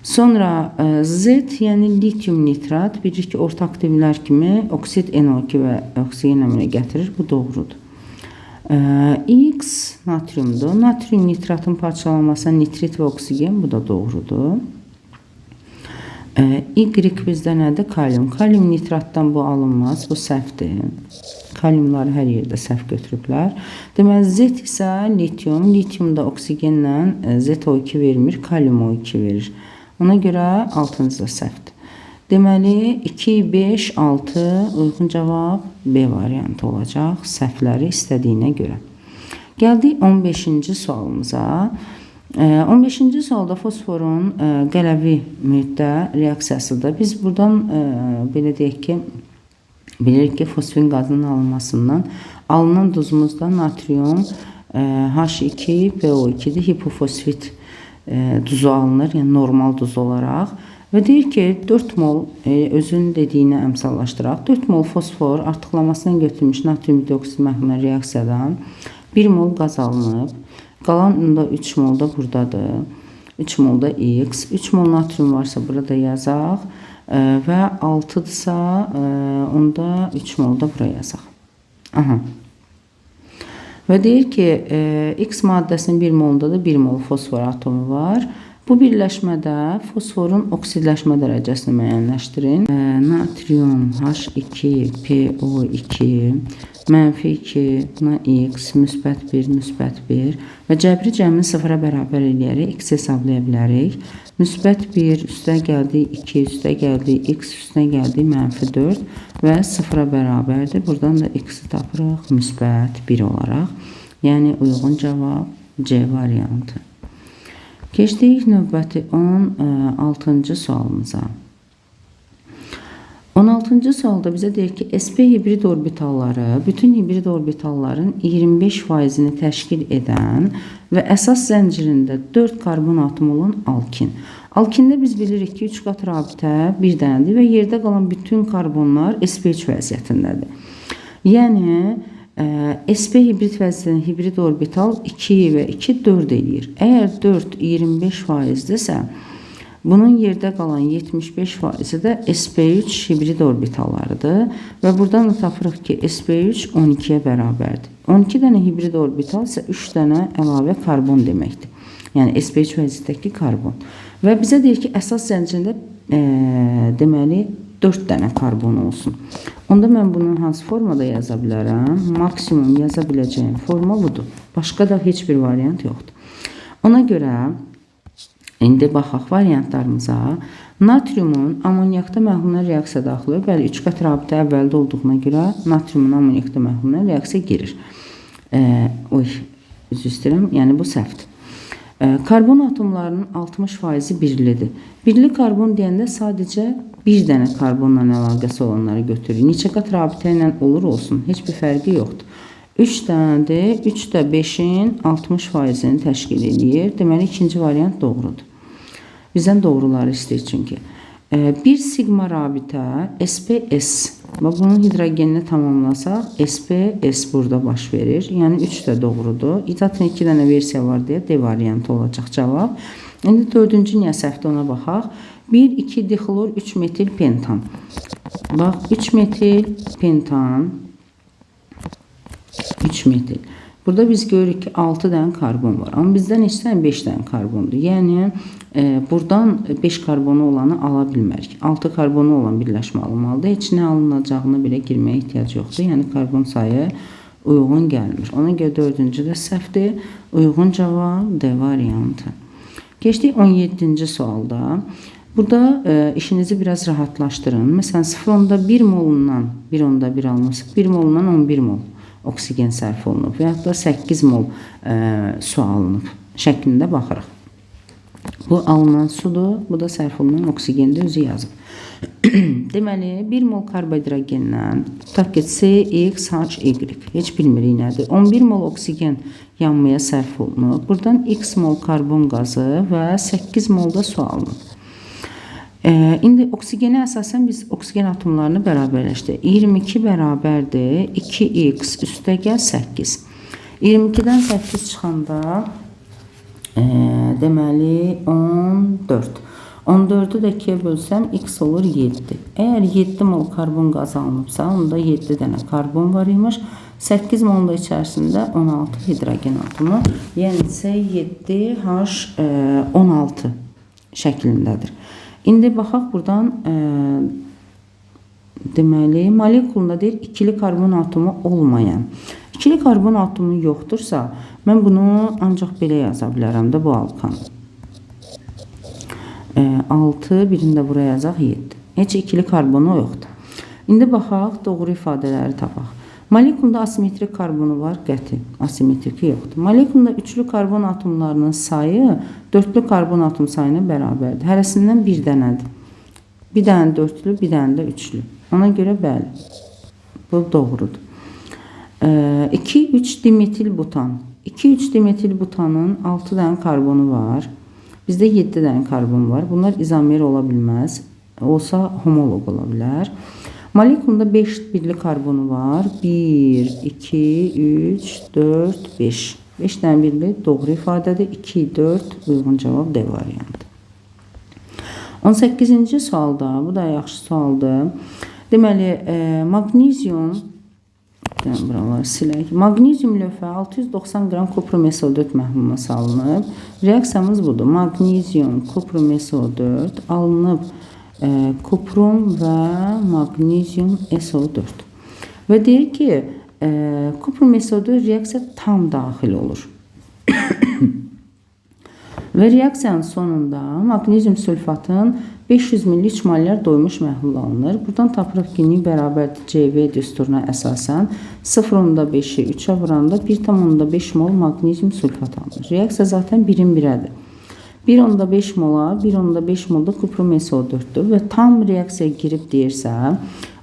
Sonra Z, yəni litium nitrat, bilirik ki, orta aktivlər kimi oksid NO2 və oksigen əmələ gətirir. Bu doğrudur. X natriumdur. Natrium nitratın parçalanması nitrit və oksigen, bu da doğrudur. Y bizdə nədir? Kalium. Kalium nitratdan bu alınmaz, bu səhvdir. Kaliumları hər yerdə səhv götürüblər. Deməli, Z isə litium. Litiumda oksigenlə ZO2 vermir, kalium O2 verir. Ona görə 6-cı da səhvdir. Deməli, 2, 5, 6 uyğun cavab B variantı olacaq. Səhvləri istədiyinə görə. Gəldik 15-ci sualımıza. 15-ci sualda fosforun qələvi mühitdə reaksiyasıdır. Biz buradan belə deyək ki, bilirik ki, fosfin qazının alınmasından alınan duzumuzda natrium H2PO2-dir, hipofosfit duzu alınır, yəni normal duz olaraq. Və deyir ki, 4 mol özünün dediyini əmsallaşdıraq. 4 mol fosfor artıqlamasından götürülmüş natrium dioksid məhluluna reaksiyadan 1 mol qaz alınıb. Qalan da 3 mol da buradadır. 3 mol da X. 3 mol natrium varsa burada yazaq. Və 6-dırsa onda 3 mol da buraya yazaq. Aha. Və deyir ki, X maddəsinin 1 molunda da 1 mol fosfor atomu var. Bu birləşmədə fosforun oksidləşmə dərəcəsini müəyyənləşdirin. Natrium H2PO2 -2, buna X, müsbət 1, müsbət 1 və cəbri cəmini 0-a bərabər eləyərək X hesablaya bilərik. Müsbət 1 üstə gəldi 2, üstə gəldi X, üstə gəldi -4 və 0-a bərabərdir. Buradan da X-i tapırıq müsbət 1 olaraq. Yəni uyğun cavab C variantı. Keçdik növbəti 16-cı sualımıza. 16-cı sualda bizə deyir ki, sp hibrid orbitalları bütün hibrid orbitalların 25%-ni təşkil edən və əsas zəncirində 4 karbon atomu olan alkin. Alkində biz bilirik ki, 3 qat rabitə bir dənədir və yerdə qalan bütün karbonlar sp3 vəziyyətindədir. Yəni, sp hibrid vəziyyətində hibrid orbital 2 və 2 4 eləyir. Əgər 4 25%-dirsə, bunun yerdə qalan 75%-i də sp3 hibrid orbitallarıdır və buradan da tapırıq ki, sp3 12-yə bərabərdir. 12 dənə hibrid orbital isə 3 dənə əlavə karbon deməkdir. Yəni sp3 vəziyyətdəki karbon. Və bizə deyir ki, əsas zəncirində deməli 4 dənə karbon olsun. Onda mən bunu hansı formada yaza bilərəm? Maksimum yaza biləcəyim forma budur. Başqa da heç bir variant yoxdur. Ona görə indi baxaq variantlarımıza. Natriumun amoniakda məhluluna reaksiya daxil. Bəli, 3 qat rabitə əvvəldə olduğuna görə natriumun amoniakda məhluluna reaksiya girir. Üzr istəyirəm, yəni bu səhvdir. Karbon atomlarının 60% birlidir. Birli karbon deyəndə sadəcə bir dənə karbonla əlaqəsi olanları götürür. Neçə qat rabitə ilə olur olsun, heç bir fərqi yoxdur. 3 dənədir, 3 də 5-in 60%-ni təşkil edir. Deməli, ikinci variant doğrudur. Bizdən doğruları istəyir çünki. 1 sigma rabitə SPS, bunun hidrogenini tamamlasaq, SPS burada baş verir. Yəni 3 də doğrudur. İzatın 2 dənə versiya var deyə D variantı olacaq cavab. İndi dördüncü niyə səhvdir ona baxaq. 1, 2 dixlor, 3 metil pentan. Bax, 3 metil pentan, 3 metil. Burada biz görürük ki 6 dənə karbon var. Amma bizdən neçə 5 dənə karbondur. Yəni buradan 5 karbonu olanı ala bilmərik. 6 karbonu olan birləşmə alınmalıdır. Heç nə alınacağını belə girməyə ehtiyac yoxdur. Yəni karbon sayı uyğun gəlmir. Ona görə dördüncü də səhvdir. Uyğun cavab D variantı. Keçdik 17-ci sualda. Burada işinizi biraz rahatlaşdırın. Məsələn 0,1 molundan 1,1 almışıq. 1 molundan 11 mol oksigen sərf olunub və ya da 8 mol su alınıb şəklində baxırıq. Bu alınan sudur, bu da sərf olunan oksigendə özü yazıb. Deməli, 1 mol karbohidrogendən tutaq ki, CX, HY, heç bilmirik nədir. 11 mol oksigen yanmaya sərf olunub. Buradan X mol karbon qazı və 8 mol da su alınıb. İndi oksigenə əsasən biz oksigen atomlarını bərabərləşdik. 22 bərabərdir 2x üstəgəl 8. 22-dən 8 çıxanda deməli 14. 14-ü də 2-yə bölsəm x olur 7. Əgər 7 mol karbon qazı alınıbsa, onda 7 dənə karbon var imiş. 8 molun da içərisində 16 hidrogen atomu. Yəni C7H16 şəklindədir. İndi baxaq buradan deməli molekulunda deyir ikili karbon atomu olmayan. İkili karbon atomu yoxdursa, mən bunu ancaq belə yaza bilərəm də bu alkan. 6, birini də buraya yazaq 7. Heç ikili karbonu yoxdur. İndi baxaq, doğru ifadələri tapaq. Molekulunda asimetrik karbonu var, qəti. Asimetriki yoxdur. Molekulunda üçlü karbon atomlarının sayı dörtlü karbon atom sayına bərabərdir. Hərəsindən bir dənədir. Bir dənə dörtlü, bir dənə də üçlü. Ona görə bəli. Bu doğrudur. 2,3 dimetil butan. 2,3 dimetil butanın 6 dənə karbonu var. Bizdə 7 dənə karbon var. Bunlar izomer ola bilməz. Olsa homolog ola bilər. Molekulunda 5 birli karbonu var. 1, 2, 3, 4, 5. 5 dənə birli doğru ifadədir. 2, 4 uyğun cavab D variantı. 18-ci sualda, bu da yaxşı sualdır. Deməli, magnezium buraları silək. Magnezium lövhə 690 qram kuprum SO4 məhluluna salınıb. Reaksiyamız budur. Magnezium, kuprum SO4 alınıb kuprum və magnezium SO4. Və deyir ki, kuprum SO4 reaksiya tam daxil olur. Və reaksiyanın sonunda magnezium sülfatın 500 ml 3 molar doymuş məhlul alınır. Buradan tapırıq ki, bərabərdir CV düsturuna əsasən 0,5-i 3-ə vuranda 1,5 mol magnezium sülfat alınır. Reaksiya zaten 1-in 1-ədir. 1,5 mola, 1,5 molda kuprum SO4'dür və tam reaksiya girib deyirsə,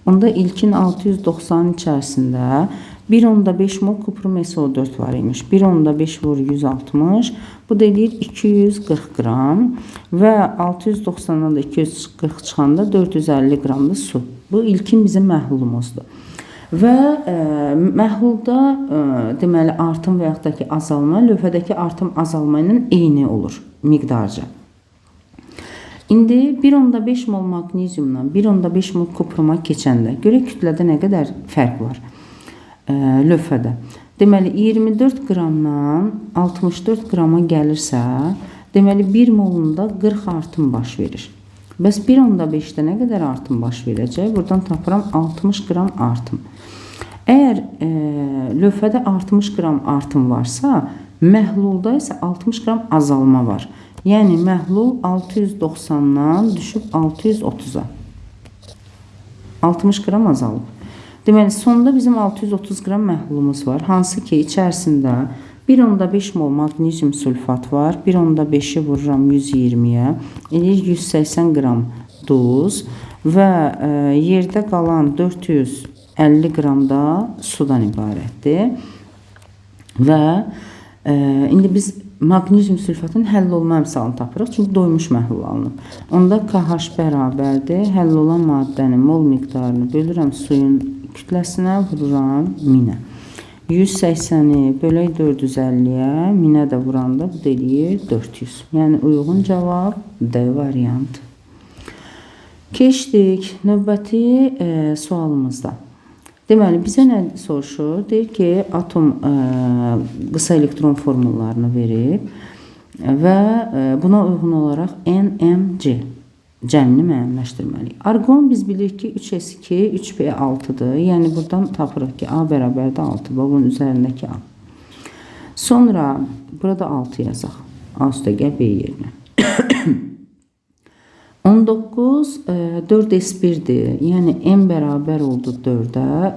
onda ilkin 690 içərisində 1,5 mol kuprum SO4 var imiş. 1,5 vur 160, bu da eləyir 240 qram və 690-dan da 240 çıxanda 450 qramlı su. Bu ilkin bizim məhlulumuzdur. Və məhlulda deməli artım və yaxud da ki azalma lövhədəki artım azalma ilə eyni olur miqdarca. İndi 1,5 mol magneziumdan 1,5 mol kupruma keçəndə görə kütlədə nə qədər fərq var lövhədə. Deməli 24 qramdan 64 qrama gəlirsə, deməli 1 molunda 40 artım baş verir. Bəs 1,5-də nə qədər artım baş verəcək? Buradan tapıram 60 qram artım. Əgər lövhədə 60 qram artım varsa, məhlulda isə 60 qram azalma var. Yəni məhlul 690-dan düşüb 630-a. 60 qram azalıb. Deməli sonda bizim 630 qram məhlulumuz var. Hansı ki içərisində 1,5 mol magnezium sülfat var. 1,5-i vururam 120-yə. Eləyir 180 qram duz və yerdə qalan 450 qram da sudan ibarətdir. Və indi biz magnezium sülfatın həll olma əmsalını tapırıq. Çünki doymuş məhlul alınıb. Onda KH bərabərdir. Həll olan maddənin mol miqdarını bölürəm suyun kütləsinə, vururam 1000-ə. 180-i bölək 450-yə, 1000-ə də vuranda bu da eləyir 400. Yəni uyğun cavab D variantı. Keçdik növbəti sualımızda. Deməli, bizə nə soruşur? Deyir ki, atom qısa elektron formullarını verib və buna uyğun olaraq NMC cəmini müəyyənləşdirməliyik. Arqon biz bilirik ki, 3s2, 3p6-dır. Yəni, buradan tapırıq ki, A bərabərdə 6. Bunun üzərindəki A. Sonra, burada 6 yazaq. A üstə gəl B yerinə. 19, 4s1-dir. Yəni, M bərabər oldu 4-ə.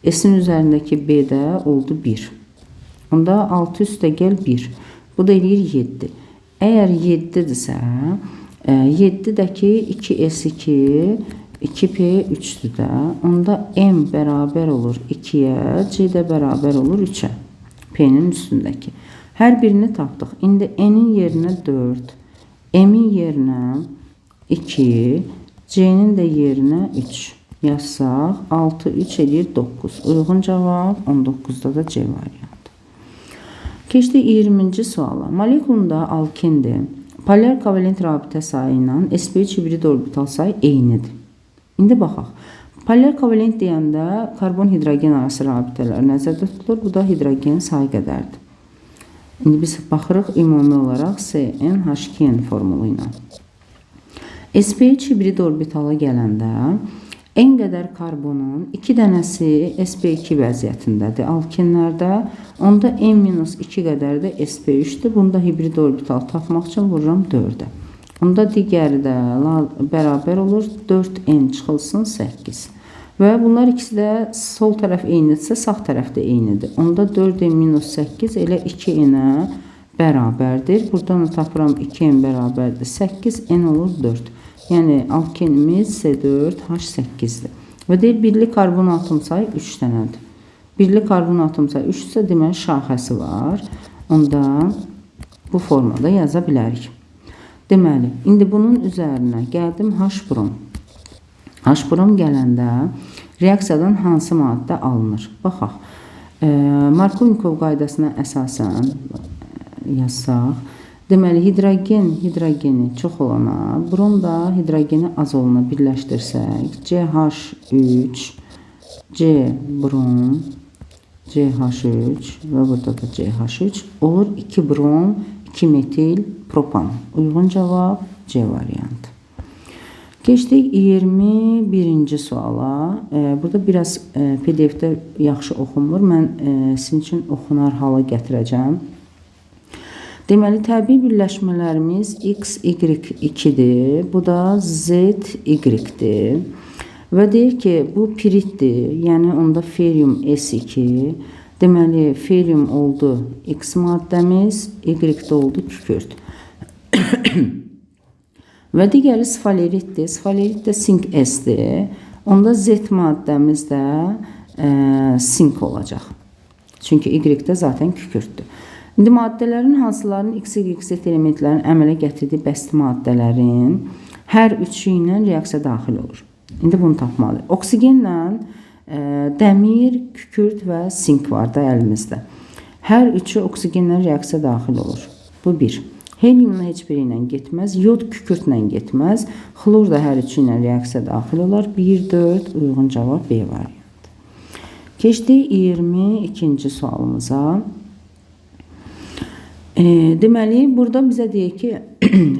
S-in üzərindəki B də oldu 1. Onda 6 üstə gəl 1. Bu da eləyir 7. Əgər 7-dirsə, 7-dəki 2s2, 2p3-dür də. Onda M bərabər olur 2-yə, C də bərabər olur 3-ə. P-nin üstündəki. Hər birini tapdıq. İndi N-in yerinə 4, M-in yerinə 2, C-nin də yerinə 3 yazsaq, 6, 3 edir 9. Uyğun cavab 19-da da C variantı. Keçdi 20-ci suala. Molekulunda alkendir. Polyar kovalent rabitə sayı ilə sp3 hibrid orbital sayı eynidir. İndi baxaq. Polyar kovalent deyəndə karbon-hidrogen arası rabitələr nəzərdə tutulur. Bu da hidrogen sayı qədərdir. İndi biz baxırıq ümumi olaraq CnH2n formulu ilə. sp3 hibrid orbitala gələndə N qədər karbonun 2 dənəsi sp2 vəziyyətindədir alkenlərdə. Onda N-2 qədər də sp3-dür. Bunda hibrid orbital tapmaq üçün vururam 4-ə. Onda digəri də bərabər olur. 4N çıxılsın 8. Və bunlar ikisi də sol tərəf eynidirsə, sağ tərəf də eynidir. Onda 4N-8 elə 2N-ə bərabərdir. Buradan da tapıram 2N bərabərdir 8, N olur 4. Yəni, alkenimiz C4H8-dir. Və deyir, birli karbon atom sayı 3 dənədir. Birli karbon atom sayı 3 isə deməli şaxəsi var. Onda bu formada yaza bilərik. Deməli, indi bunun üzərinə gəldim H-brom. H-brom gələndə reaksiyadan hansı maddə alınır? Baxaq. Markovnikov qaydasına əsasən yazsaq, deməli, hidrogeni çox olana, brom da hidrogeni az olana birləşdirsək, CH3, C brom, CH3 və burada da CH3 olur 2 brom, 2 metil propan. Uyğun cavab C variantı. Keçdik 21-ci suala. Burada biraz PDF-də yaxşı oxunmur. Mən sizin üçün oxunar hala gətirəcəm. Deməli, təbii birləşmələrimiz XY2-dir, bu da ZY-dir. Və deyir ki, bu piritdir, yəni onda ferium S2. Deməli, ferium oldu X maddəmiz, Y-də oldu kükürt. Və digəri sfaleritdir, sfalerit də sink S-dir. Onda Z maddəmiz də sink olacaq. Çünki Y-də zaten kükürtdür. İndi maddələrin hansılarının XY elementlərin əmələ gətirdiyi bəsti maddələrin hər üçü ilə reaksiya daxil olur. İndi bunu tapmalıyıq. Oksigenlə dəmir, kükürt və sink var da əlimizdə. Hər üçü oksigenlə reaksiya daxil olur. Bu bir. Heliumla heç biri ilə getməz, yod kükürtlə getməz, xlor da hər üçü ilə reaksiya daxil olar. 1, 4 uyğun cavab B variantı. Keçdik 22-ci sualımıza. Deməli, burada bizə deyir ki,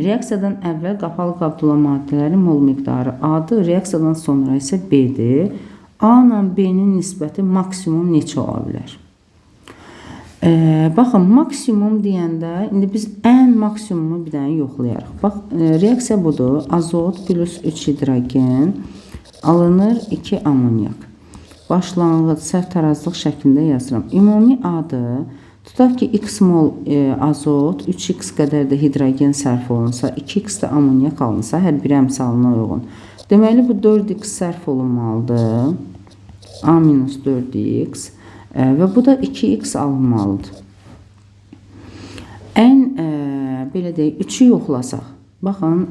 reaksiyadan əvvəl qapalı qabda olan maddələrin mol miqdarı A-dır, reaksiyadan sonra isə B-dir. A ilə B-nin nisbəti maksimum neçə ola bilər? Baxın, maksimum deyəndə, indi biz ən maksimumu bir dənə yoxlayarıq. Bax, reaksiya budur. Azot plus 3 hidrogen alınır 2 amonyak. Başlanğıc səhv tarazlıq şəklində yazıram. Ümumi A-dır. Tutaq ki, x mol azot, 3x qədər də hidrogen sərf olunsa, 2x də amonyak alınsa, hər bir əmsalına uyğun. Deməli, bu 4x sərf olunmalıdır. A minus 4x və bu da 2x alınmalıdır. Ən, belə deyək, 3-ü yoxlasaq. Baxın,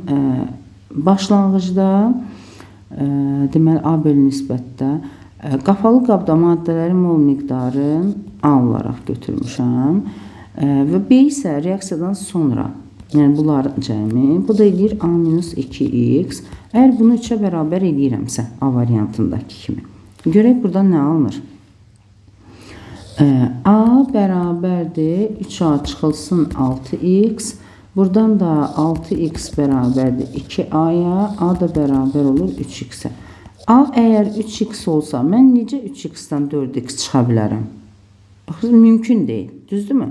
başlanğıcda, deməli, A bölü nisbətdə qapalı qabda maddələrin mol miqdarı A olaraq götürmüşəm və B isə reaksiyadan sonra, yəni bunların cəmi, bu da edir A minus 2x. Əgər bunu 3-ə bərabər edirəmsə, A variantındakı kimi. Görək, burada nə alınır? A bərabərdir 3A çıxılsın 6x. Buradan da 6x bərabərdir 2A-ya, A da bərabər olur 3x-ə. A əgər 3x olsa, mən necə 3x-dən 4x çıxa bilərəm? Baxın, mümkün deyil, düzdürmü?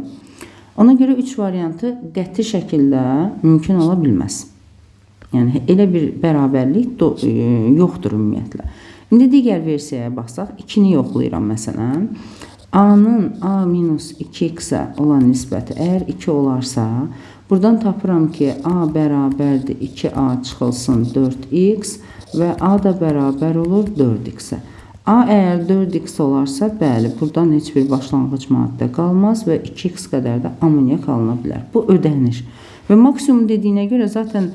Ona görə 3 variantı qəti şəkildə mümkün ola bilməz. Yəni, elə bir bərabərlik yoxdur ümumiyyətlə. İndi digər versiyaya baxsaq, 2-ni yoxlayıram məsələn. A-nın A minus 2x-ə olan nisbəti əgər 2 olarsa, buradan tapıram ki, A bərabərdir 2A çıxılsın 4x və A da bərabər olur 4x-ə. A əgər 4x olarsa, bəli, buradan heç bir başlanğıc maddə qalmaz və 2x qədər də amonyak alına bilər. Bu ödənir. Və maksimum dediyinə görə zaten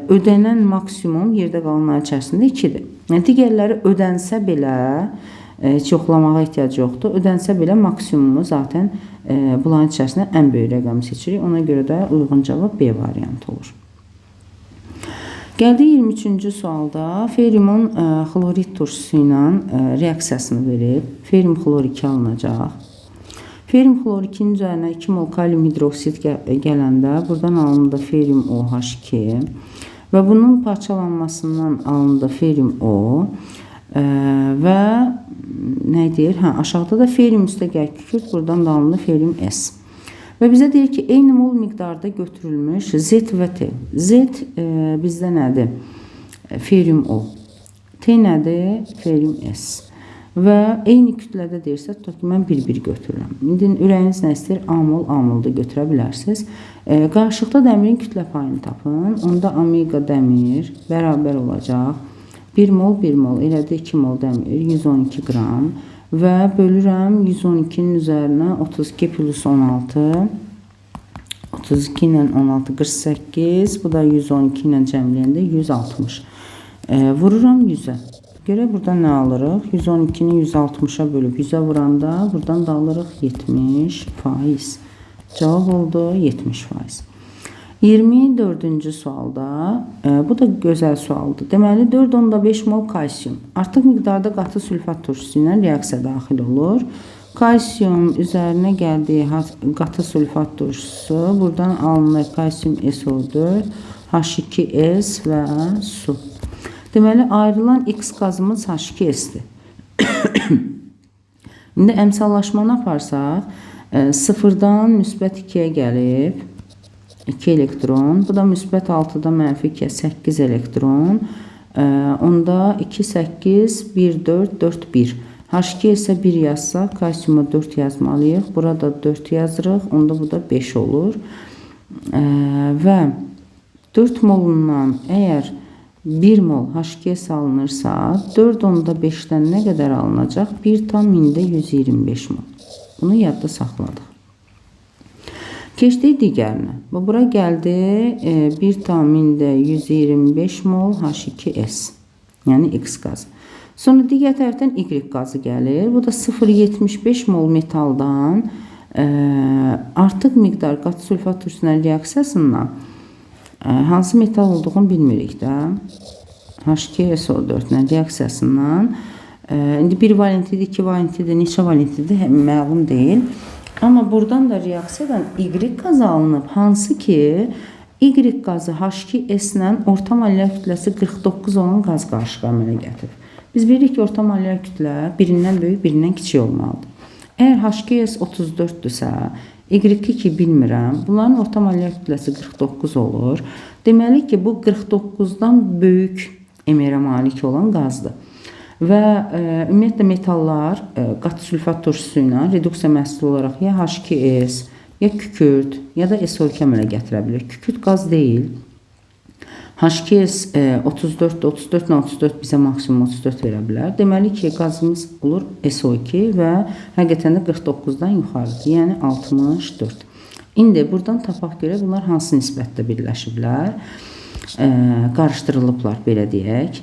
ödənən maksimum yerdə qalanlar içərisində 2-dir. Yəni, digərləri ödənsə belə, heç yoxlamağa ehtiyac yoxdur. Ödənsə belə maksimumu zaten bunların içərisində ən böyük rəqəmi seçirik. Ona görə də uyğun cavab B variantı olur. Gəldi 23-cü sualda feriumun xlorid turşusu ilə reaksiyasını verib. Ferium xlor 2 alınacaq. Ferium xlor 2-nin üzərinə 2 mol kalium hidroksid gələndə buradan alındı ferium OH2 və bunun parçalanmasından alındı ferium O və nə deyir? Aşağıda da ferium üstəgəl kükürt, buradan da alındı ferium S. Və bizə deyir ki, eyni mol miqdarda götürülmüş Z və T. Z bizdə nədir? Ferium O. T nədir? Ferium S. Və eyni kütlədə deyirsə, tutaq ki, mən bir-bir götürürəm. İndi ürəyiniz nə istəyir? A mol da götürə bilərsiniz. Qarşılıqda dəmirin kütlə payını tapın. Onda omega dəmir bərabər olacaq. 1 mol, elədir 2 mol dəmir, 112 qram. Və bölürəm 112-nin üzərinə 32 plus 16. 32 ilə 16, 48. Bu da 112 ilə cəmləyəndə 160. Vururam 100-ə. Görə burada nə alırıq? 112-ni 160-a bölüb 100-ə vuranda buradan da alırıq 70%. Cavab oldu 70%. 24-cü sualda, bu da gözəl sualdır. Deməli, 4,5 mol kalsium artıq miqdarda qatı sülfat turşusu ilə reaksiya daxil olur. Kalsium üzərinə gəldiyi qatı sülfat turşusu, buradan alınır kalsium SO4, H2S və su. Deməli, ayrılan X qazımız H2S-dir. İndi əmsallaşmanı aparsaq, 0-dan müsbət 2-yə gəlib, 2 elektron, bu da müsbət 6-da mənfi 2-yə 8 elektron, onda 2, 8, 1, 4, 4, 1. H2 isə 1 yazsaq, kalsiuma 4 yazmalıyıq, burada 4 yazırıq, onda bu da 5 olur. Və 4 molundan əgər 1 mol H2S alınırsa, 4 onda 5-dən nə qədər alınacaq? 1 tam mində 125 mol. Bunu yadda saxladıq. Keçdik digərinə. Bura gəldi 1 tam mində 125 mol H2S, yəni X qazı. Sonra digər tərəfdən Y qazı gəlir. Bu da 0,75 mol metaldan artıq miqdar qatı sülfat turşusu reaksiyasından hansı metal olduğunu bilmirik də. H2SO4 reaksiyasından indi 1 valentidir, 2 valentidir, neçə valentidir məlum deyil. Amma buradan da reaksiyadan Y qazı alınıb, hansı ki Y qazı H2S ilə orta molekyar kütləsi 49 olan qaz qarışığı əmələ gətirir. Biz bilirik ki, orta molekyar kütlə birindən böyük, birindən kiçik olmalıdır. Əgər H2S 34-dürsə, Y2 ki bilmirəm, bunların orta molekyar kütləsi 49 olur. Deməli ki, bu 49-dan böyük emerə malik olan qazdır. və ümumiyyətlə metallar qatı sülfat turşusu ilə reduksiya məhsulu olaraq ya H2S, ya kükürt, ya da SO2 əmələ gətirə bilir. Kükürt qaz deyil. H2S 34 ilə 34 bizə maksimum 34 verə bilər. Deməli ki, qazımız olur SO2 və həqiqətən də 49-dan yuxarıdır, yəni 64. İndi buradan tapaq görə bunlar hansı nisbətdə birləşiblər? Qarışdırılıblar, belə deyək.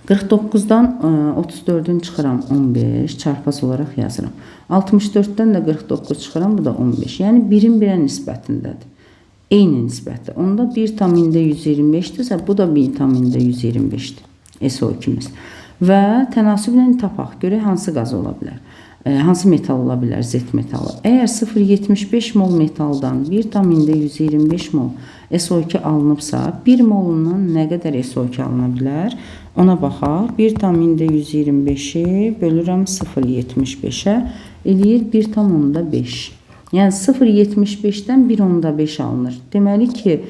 49-dan 34-ün çıxıram 15, çarpaz olaraq yazıram. 64-dən də 49 çıxıram, bu da 15. Yəni 1-in 1-ə nisbətindədir. Eyni nisbətdə. Onda 1,125-dirsə, bu da 1,125-dir. SO2-miz. Və tənasüblə tapaq görək hansı qaz ola bilər. Hansı metal ola bilər? Z metalı. Əgər 0,75 mol metaldan 1,125 mol SO2 alınıbsa, 1 molundan nə qədər SO2 alına bilər? Ona baxaq. 1,125-i bölürəm 0,75-ə eləyir 1,5. Yəni 0,75-dən 1,5 alınır. Deməli ki,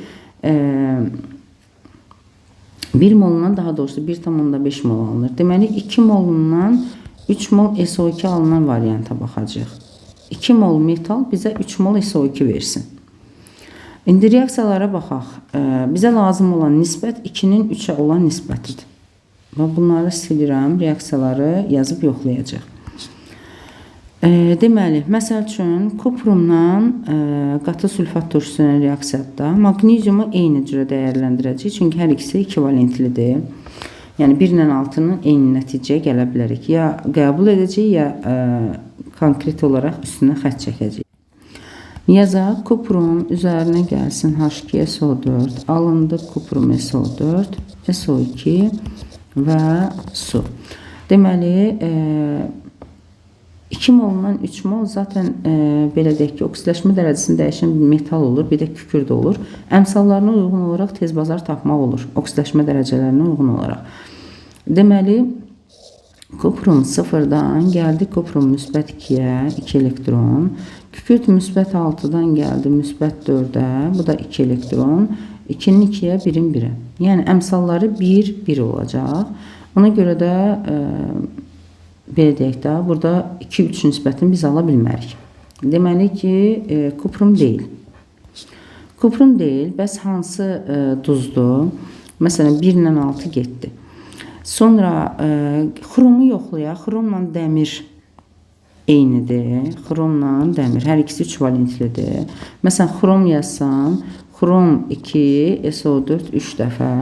1 molundan daha doğrusu 1,5 mol alınır. Deməli 2 molundan 3 mol SO2 alınan varianta baxacaq. 2 mol metal bizə 3 mol SO2 versin. İndi reaksiyalara baxaq. Bizə lazım olan nisbət 2-nin 3-ə olan nisbətidir. Və bunları silirəm, reaksiyaları yazıb yoxlayacaq. Deməli, məsəl üçün, kuprumla qatı sülfat turşusu reaksiyada magneziumu eyni cürə dəyərləndirəcək, çünki hər ikisi ekvivalentlidir. Yəni 1 ilə 6-nın eyni nəticəyə gələ bilərik. Ya qəbul edəcək, ya konkret olaraq üstünə xətt çəkəcək. Yazaq, kuprum üzərinə gəlsin H2SO4, alındı kuprum SO4, SO2 və su. Deməli, 2 molundan 3 mol zaten belə deyək ki, oksidləşmə dərəcəsini dəyişən bir metal olur, bir də kükürt olur. Əmsallarına uyğun olaraq tez bazar tapmaq olur, oksidləşmə dərəcələrinə uyğun olaraq. Deməli, kuprum 0-dan gəldi kuprum müsbət 2-yə, 2 elektron. Kükürt müsbət 6-dan gəldi müsbət 4-ə, bu da 2 elektron. 2-nin 2-yə, 1-in 1-ə. Yəni, əmsalları 1, 1 olacaq. Ona görə də belə deyək də, burada 2-3 nisbətini biz ala bilmərik. Deməli ki, kuprum deyil. Kuprum deyil, bəs hansı duzdur? Məsələn, 1 ilə 6 getdi. Sonra xromu yoxlayaq. Xromla dəmir eynidir. Xromla dəmir. Hər ikisi 3 valentlidir. Məsələn, xrom yazsam, xrom 2, SO4 3 dəfə,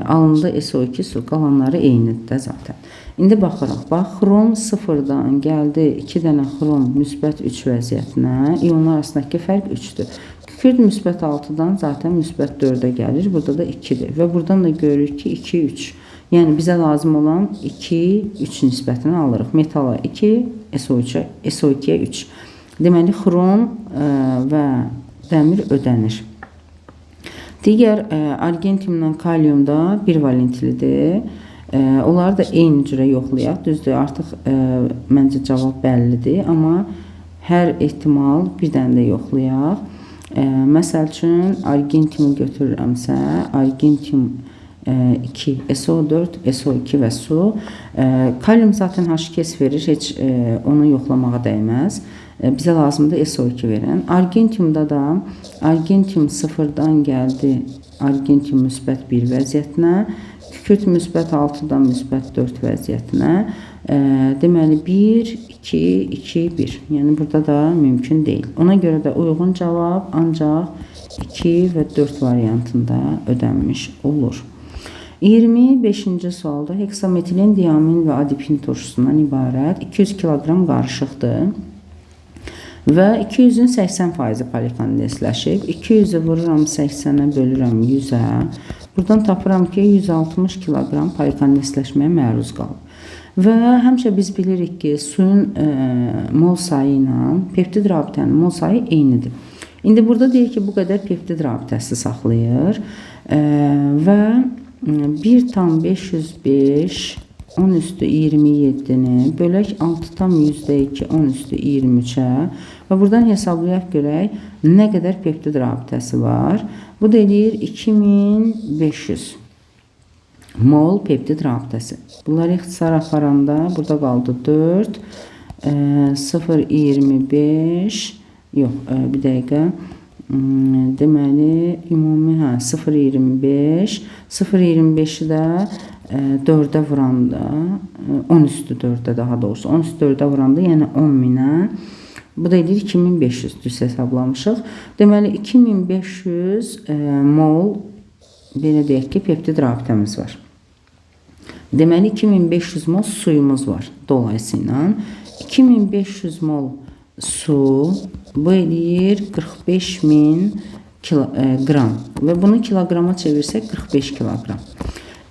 alındı SO2 su, qalanları eynidir də zaten. İndi baxıraq, bax, xrom 0-dan gəldi 2 dənə xrom müsbət 3 vəziyyətinə, ionlar arasındakı fərq 3-dür. Kükürt müsbət 6-dan zaten müsbət 4-ə gəlir, burada da 2-dir və buradan da görürük ki, 2, 3. Yəni, bizə lazım olan 2, 3 nisbətini alırıq. Metala 2, SO2-yə 3. Deməli, xrom və dəmir ödənir. Digər argentiumla kalium da 1 valentlidir. Onları da eyni cürə yoxlayaq. Düzdür, artıq məncə cavab bəllidir, amma hər ehtimal bir dənə də yoxlayaq. Məsəl üçün, argentiumu götürürəmsə, argentium 2, SO4, SO2 və su. Kalium zaten H2S verir, heç onu yoxlamağa dəyməz. Bizə lazımdır SO2 verən. Argentiumda da argentium 0-dan gəldi argentium müsbət 1 vəziyyətinə, kükürt müsbət 6-dan müsbət 4 vəziyyətinə. Deməli 1, 2, 2, 1. Yəni burada da mümkün deyil. Ona görə də uyğun cavab ancaq 2 və 4 variantında ödənmiş olur. 25-ci sualda heksametilin, diamin və adipin turşusundan ibarət 200 kiloqram qarışıqdır və 200-ün 80% polikondensləşib. 200-ü vururam 80-ə, bölürəm 100-ə. Buradan tapıram ki, 160 kiloqram polikondensləşməyə məruz qalıb. Və həmişə biz bilirik ki, suyun mol sayı ilə peptid rabitənin mol sayı eynidir. İndi burada deyir ki, bu qədər peptid rabitəsi saxlayır və 1,505 10 üstü 27-ni bölək 6,2 10 üstü 23-ə və buradan hesablayaq görək nə qədər peptid rabitəsi var. Bu da eləyir 2500. mol peptid rabitəsi. Bunları ixtisar aparanda burada qaldı 4, 0,25, yox, bir dəqiqə. Deməli, ümumi 0,25, 0,25-i də 4-ə vuranda, 10 üstü 4-ə daha doğrusu, 10 üstü 4-ə vuranda, yəni 10.000-ə, bu da edir 2500 düz hesablamışıq. Deməli, 2500 mol, belə deyək ki, peptid rabitəmiz var. Deməli, 2500 mol suyumuz var dolayısıyla. 2500 mol su, bu eləyir 45.000 qram və bunu kiloqrama çevirsək 45 kiloqram.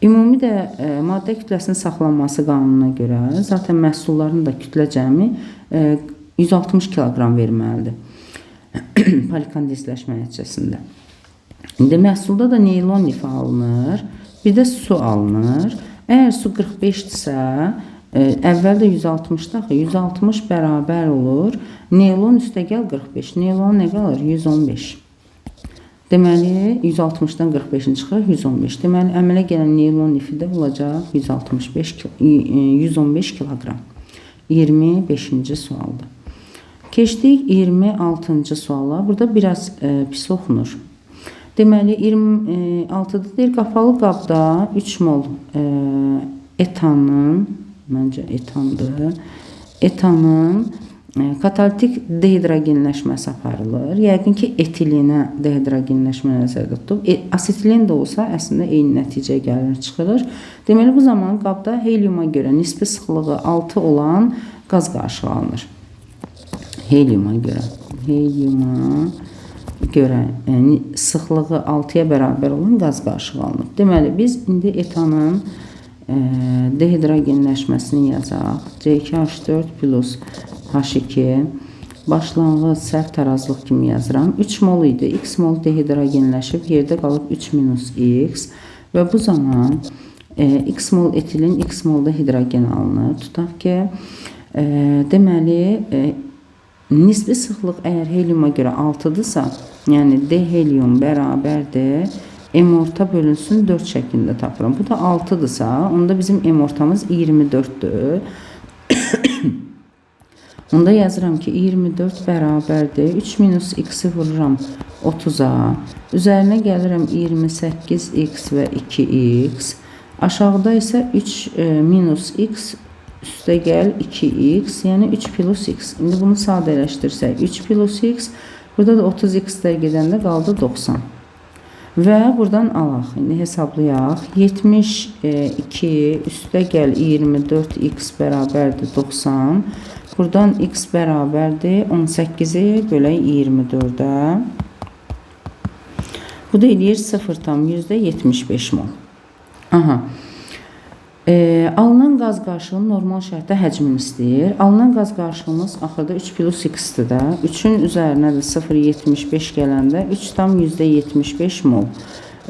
Ümumi də maddə kütləsinin saxlanması qanununa görə zaten məhsulların da kütlə cəmi 160 kiloqram verməlidir polikondensləşmə nəticəsində. İndi məhsulda da neylon lifi alınır, bir də su alınır. Əgər su 45-dirsə, əvvəldə 160-da, 160 bərabər olur. Neylon üstəgəl 45. Neylon nə qalır? 115. Deməli, 160-dan 45-in çıxır, 115. Deməli, əmələ gələn neylon lifi də olacaq 115 kiloqram. 25-ci sualda. Keçdik 26-cı suala. Burada biraz pis oxunur. Deməli, 26-da deyir, qapalı qabda 3 mol etanın, məncə etandır, etanın katalitik dehidrogenləşməsi aparılır. Yəqin ki, etilinə dehidrogenləşmə nəzərdə tutub. Asetilin də olsa, əslində eyni nəticə gəlir, çıxırır. Deməli, bu zaman qabda helyuma görə nisbi sıxlığı 6 olan qaz qarışığı alınır. Helyuma görə sıxlığı 6-ya bərabər olan qaz qarışığı alınır. Deməli, biz indi etanın dehidrogenləşməsini yazaq. C2H4 plus H2 başlanğıc sərt tarazlıq kimi yazıram. 3 mol idi. X mol dehidrogenləşib, yerdə qalıb 3 minus X və bu zaman X mol etilin, X mol da hidrogen alınır. Tutaq ki, deməli, nisbi sıxlıq əgər helyuma görə 6-dırsa, yəni D helyum bərabərdir, M orta bölünsün 4 şəklində tapıram. Bu da 6-dırsa, onda bizim M ortamız 24-dür. Onda yazıram ki, 24 bərabərdir. 3 minus X-i vururam 30-a. Üzərinə gəlirəm 28X və 2X. Aşağıda isə 3 minus X üstə gəl 2X, yəni 3 plus X. İndi bunu sadələşdirsək 3 plus X, burada da 30X-lər gedəndə qaldı 90. Və buradan alaq. İndi hesablayaq. 72 üstə gəl 24X bərabərdir 90. Buradan X bərabərdir 18-i bölək 24-ə. Bu da eləyir 0,75 mol. Aha. Alınan qaz qarışığının normal şərtdə həcmini istəyir. Alınan qaz qarışığımız axırda 3 plus X-dir də. 3-ün üzərinə də 0,75 gələndə 3,75 mol.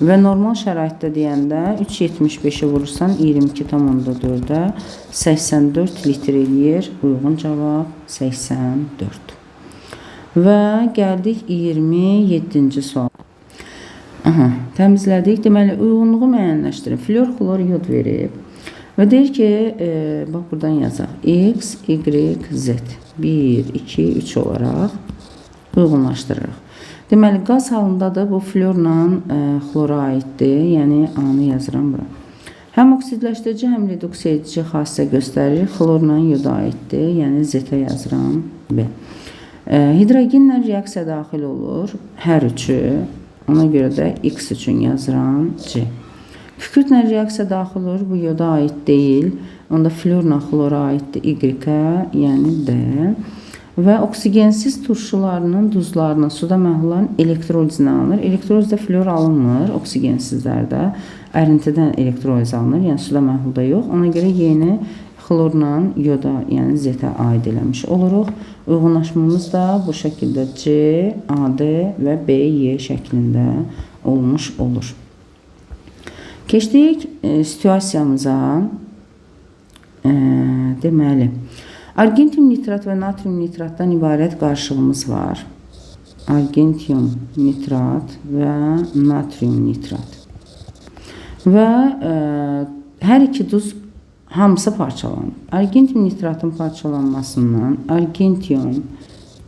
Və normal şəraitdə deyəndə 3,75-i vurursan 22,4-ə 84 litr eləyir. Uyğun cavab 84. Və gəldik 27-ci sual. Aha, təmizlədik. Deməli, uyğunluğu müəyyənləşdirin. Flor, xlor, yod verib. Və deyir ki, bax buradan yazaq. X, Y, Z. 1, 2, 3 olaraq uyğunlaşdırırıq. Deməli, qaz halındadır. Bu florla xlora aiddir. Yəni, A-nı yazıram bura. Həm oksidləşdirici, həm reduks edici xassisə göstərir. Xlorla yoda aiddir. Yəni, Z-ə yazıram B. Hidrogenlə reaksiya daxil olur. Hər üçü. Ona görə də X üçün yazıram C. Kükürtlə reaksiya daxil olur. Bu yoda aid deyil. Onda florla xlora aiddir Y-ə, yəni D. Və oksigensiz turşularının duzlarının suda məhlulların elektrolizini alınır. Elektrolizdə flor alınmır. Oksigensizlərdə ərintidən elektroliz alınır. Yəni suda məhlulda yox. Ona görə yeni xlorla yoda, yəni Z-ə aid eləmiş oluruq. Uyğunlaşmamız da bu şəkildə C, AD və BY şəklində olmuş olur. Keçdik situasiyamıza. Deməli, argentium nitrat və natrium nitratdan ibarət qarışığımız var. Argentium nitrat və natrium nitrat. və hər iki duz hamısı parçalanır. Argentium nitratın parçalanmasından argentium,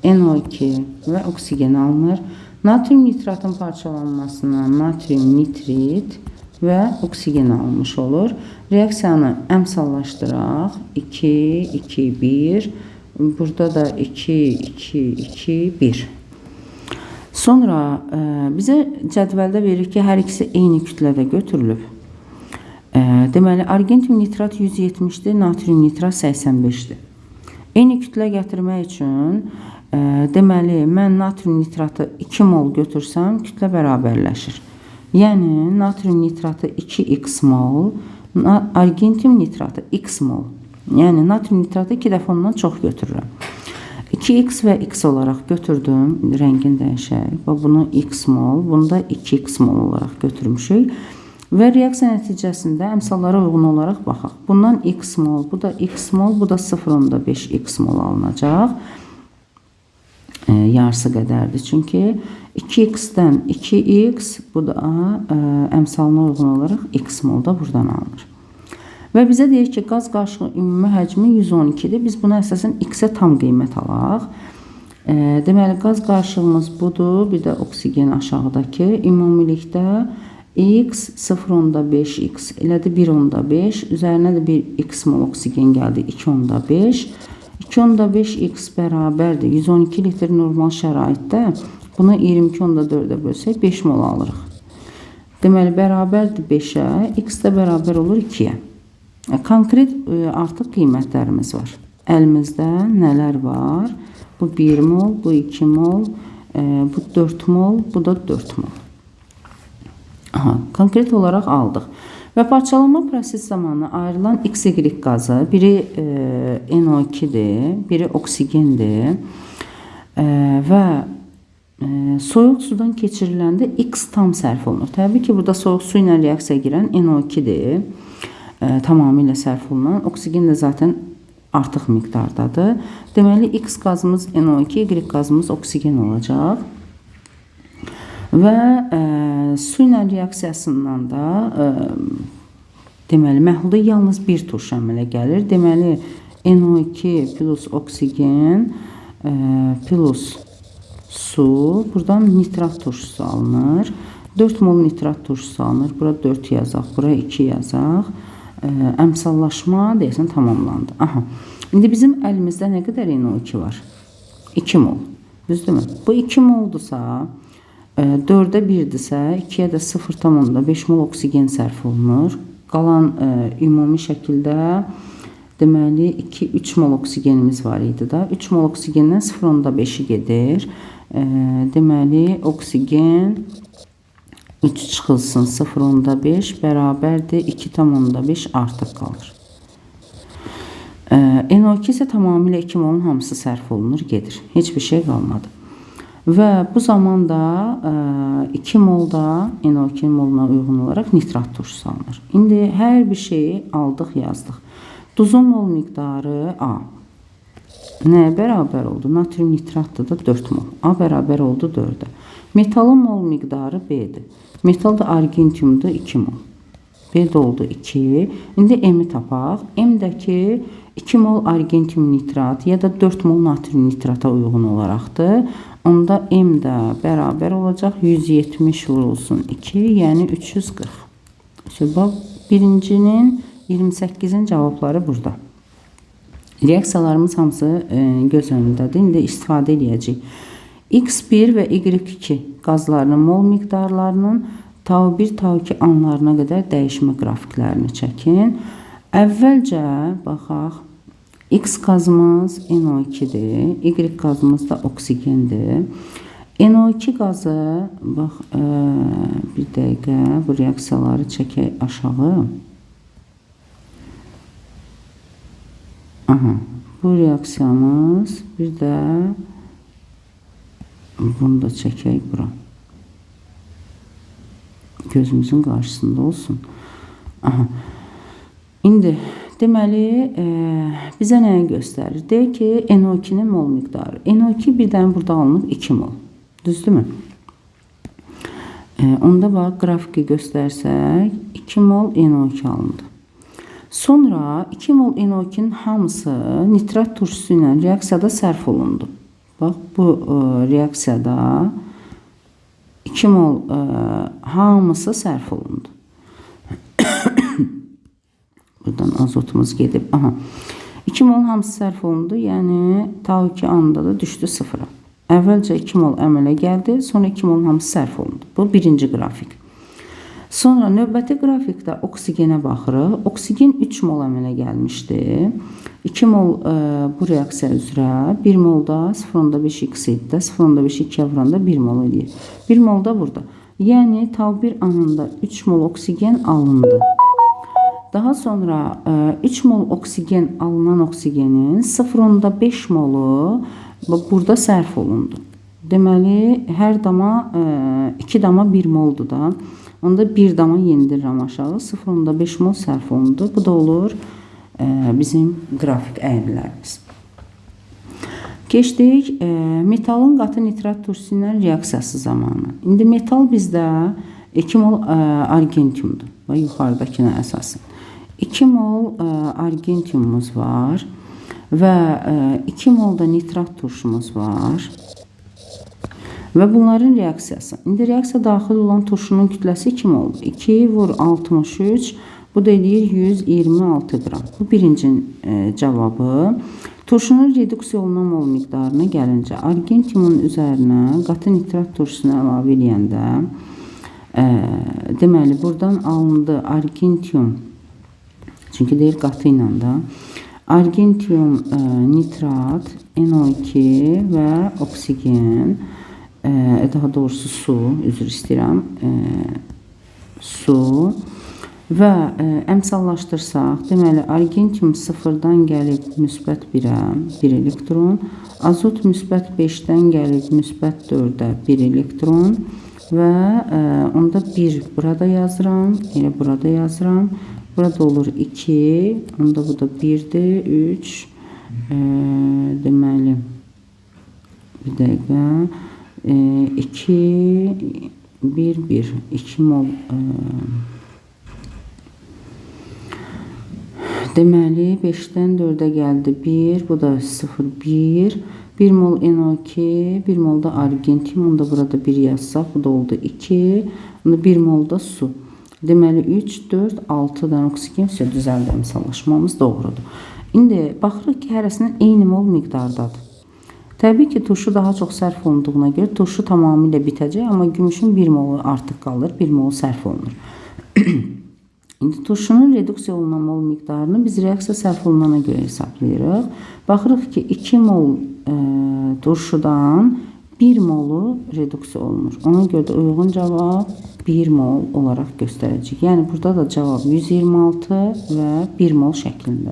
NO2 və oksigen alınır. Natrium nitratın parçalanmasından natrium nitrit və oksigen alınmış olur. Reaksiyanı əmsallaşdıraq. 2, 2, 1. Burada da 2, 2, 2, 1. Sonra bizə cədvəldə verir ki, hər ikisi eyni kütlədə götürülüb. Deməli, argentium nitrat 170-dir, natrium nitrat 85-dir. Eyni kütlə gətirmək üçün deməli, mən natrium nitratı 2 mol götürsəm, kütlə bərabərləşir. Yəni, natrium nitratı 2x mol, argentium nitratı x mol. Yəni, natrium nitratı 2 dəfə ondan çox götürürəm. 2x və x olaraq götürdüm, rəngin dəyişək. Bunu x mol, bunu da 2x mol olaraq götürmüşük. Və reaksiya nəticəsində əmsallara uyğun olaraq baxaq. Bundan x mol, bu da x mol, bu da 0,5 x mol alınacaq. Yarısı qədərdir. Çünki 2x-dən 2x, bu da əmsalına uyğun olaraq x mol da buradan alınır. Və bizə deyir ki, qaz qarışığı ümumi həcmi 112-dir. Biz buna əsasən x-ə tam qiymət alaq. Deməli, qaz qarışığımız budur. Bir də oksigen aşağıdakı. Ümumilikdə x 0,5x elədi 1,5. Üzərinə də bir x mol oksigen gəldi 2,5. 2,5x bərabərdir. 112 litr normal şəraitdə bunu 22,4-ə bölsək 5 mol alırıq. Deməli, bərabərdir 5-ə, x də bərabər olur 2-yə. Konkret artıq qiymətlərimiz var. Əlimizdə nələr var? Bu 1 mol, bu 2 mol, bu 4 mol, bu da 4 mol. Konkret olaraq aldıq. Və parçalanma proses zamanı ayrılan XY qazı, biri NO2-dir, biri oksigendir və soyuq sudan keçiriləndə X tam sərf olunur. Təbii ki, burada soyuq su ilə reaksiyaya girən NO2-dir, tamamilə sərf olunan. Oksigen də zaten artıq miqdardadır. Deməli, X qazımız NO2, Y qazımız oksigen olacaq. Və su ilə reaksiyasından da deməli, məhlulda yalnız bir turşu əmələ gəlir. Deməli, NO2 plus oksigen plus su, buradan nitrat turşusu alınır. 4 mol nitrat turşusu alınır. Bura 4 yazaq, bura 2 yazaq. Əmsallaşma deyəsən tamamlandı. İndi bizim əlimizdə nə qədər NO2 var? 2 mol. Düzdürmü? Bu 2 moldursa, 4-ə 1-dirsə, 2-yə də 0,5 mol oksigen sərf olunur. Qalan ümumi şəkildə deməli 2-3 mol oksigenimiz var idi da. 3 mol oksigendən 0,5-i gedir. Deməli, oksigen 3 çıxılsın 0,5 bərabərdir 2,5 artıq qalır. NO2 isə tamamilə 2 molun hamısı sərf olunur, gedir. Heç bir şey qalmadı. Və bu zamanda 2 molda NO2 moluna uyğun olaraq nitrat turşusu alınır. İndi hər bir şeyi aldıq, yazdıq. Duzun mol miqdarı A. Nəyə bərabər oldu? Natrium nitratdır da 4 mol. A bərabər oldu 4-ə. Metalın mol miqdarı B-dir. Metal da argentiumdur 2 mol. B də oldu 2. İndi M-i tapaq. M-dəki 2 mol argentium nitrat ya da 4 mol natrium nitrata uyğun olaraqdır. Onda M də bərabər olacaq 170 vurulsun 2, yəni 340. Bax, birincinin 28-in cavabları burada. Reaksiyalarımız hamısı göz önündədir. İndi istifadə edəcəyik. X1 və Y2 qazlarının mol miqdarlarının tau1, tau2 anlarına qədər dəyişmə qrafiklərini çəkin. Əvvəlcə, baxaq, X qazımız NO2-dir, Y qazımız da oksigendir. NO2 qazı, bax, bir dəqiqə, bu reaksiyaları çəkək aşağı. Bu reaksiyamız, bir də bunu da çəkək bura. Gözümüzün qarşısında olsun. İndi, deməli, bizə nəyə göstərir? Deyək ki, NO2-nin mol miqdarı. NO2 birdən burada alınıb 2 mol. Düzdürmü? Onda bax, qrafiki göstərsək, 2 mol NO2 alındı. Sonra 2 mol NO2'nin hamısı nitrat turşusu ilə reaksiyada sərf olundu. Bax, bu reaksiyada 2 mol hamısı sərf olundu. Buradan azotumuz gedib. Aha. 2 mol hamısı sərf olundu. Yəni tau 2 anında da düşdü sıfıra. Əvvəlcə 2 mol əmələ gəldi, sonra 2 mol hamısı sərf olundu. Bu birinci qrafik. Sonra növbəti qrafikdə oksigenə baxırıq. Oksigen 3 mol əmələ gəlmişdi. 2 mol bu reaksiya üzrə, 1 mol da 0,5x-də, 0,5-2 vuranda 1 mol edir. 1 mol da burada. Yəni tau 1 anında 3 mol oksigen alındı. Daha sonra 3 mol oksigen alınan oksigenin 0,5 molu burada sərf olundu. Deməli, hər dama 2 dama 1 moldur da. Onda 1 dama yendirirəm aşağı. 0,5 mol sərf olundu. Bu da olur bizim qrafik əyrilərimiz. Keçdik metalın qatı nitrat turşusu ilə reaksiyası zamanı. İndi metal bizdə 2 mol argentiumdur. Və yuxarıdakına əsasən. 2 mol argentiumumuz var və 2 mol da nitrat turşumuz var. Və bunların reaksiyası. İndi reaksiya daxil olan turşunun kütləsi 2 mol. 2 vur 63, bu da edir 126 qram. Bu birincinin cavabı. Turşunun reduksiya olunan mol miqdarına gəlincə, argentiumun üzərinə qatı nitrat turşusunu əlavə edəndə, deməli, buradan alındı argentium, çünki deyir qatı ilə də, argentium, nitrat, NO2 və oksigen, daha doğrusu su, üzr istəyirəm, su və əmsallaşdırsaq, deməli, argentium 0-dan gəlib müsbət 1-ə 1 elektron, azot müsbət 5-dən gəlib müsbət 4-ə 1 elektron və onda 1 burada yazıram, elə burada yazıram, burada olur 2, onda bu da 1-dir, 3, deməli, bir dəqiqə, 2, 1, 1, 2 mol, deməli, 5-dən 4-ə gəldi 1, bu da 0, 1, 1 mol NO2, 1 mol da argentium, onda burada 1 yazsaq, bu da oldu 2, onda 1 mol da su. Deməli, 3, 4, 6-dan oksigen düzəldi, əmsallaşmamız doğrudur. İndi baxırıq ki, hərəsinin eyni mol miqdardadır. Təbii ki, turşu daha çox sərf olunduğuna görə turşu tamamilə bitəcək, amma gümüşün 1 molu artıq qalır, 1 mol sərf olunur. İndi turşunun reduksiya olunan mol miqdarını biz reaksiya sərf olunana görə hesablayırıq. Baxırıq ki, 2 mol turşudan 1 molu reduksiya olunur. Ona görə də uyğun cavab 1 mol olaraq göstərəcək. Yəni, burada da cavab 126 və 1 mol şəklində.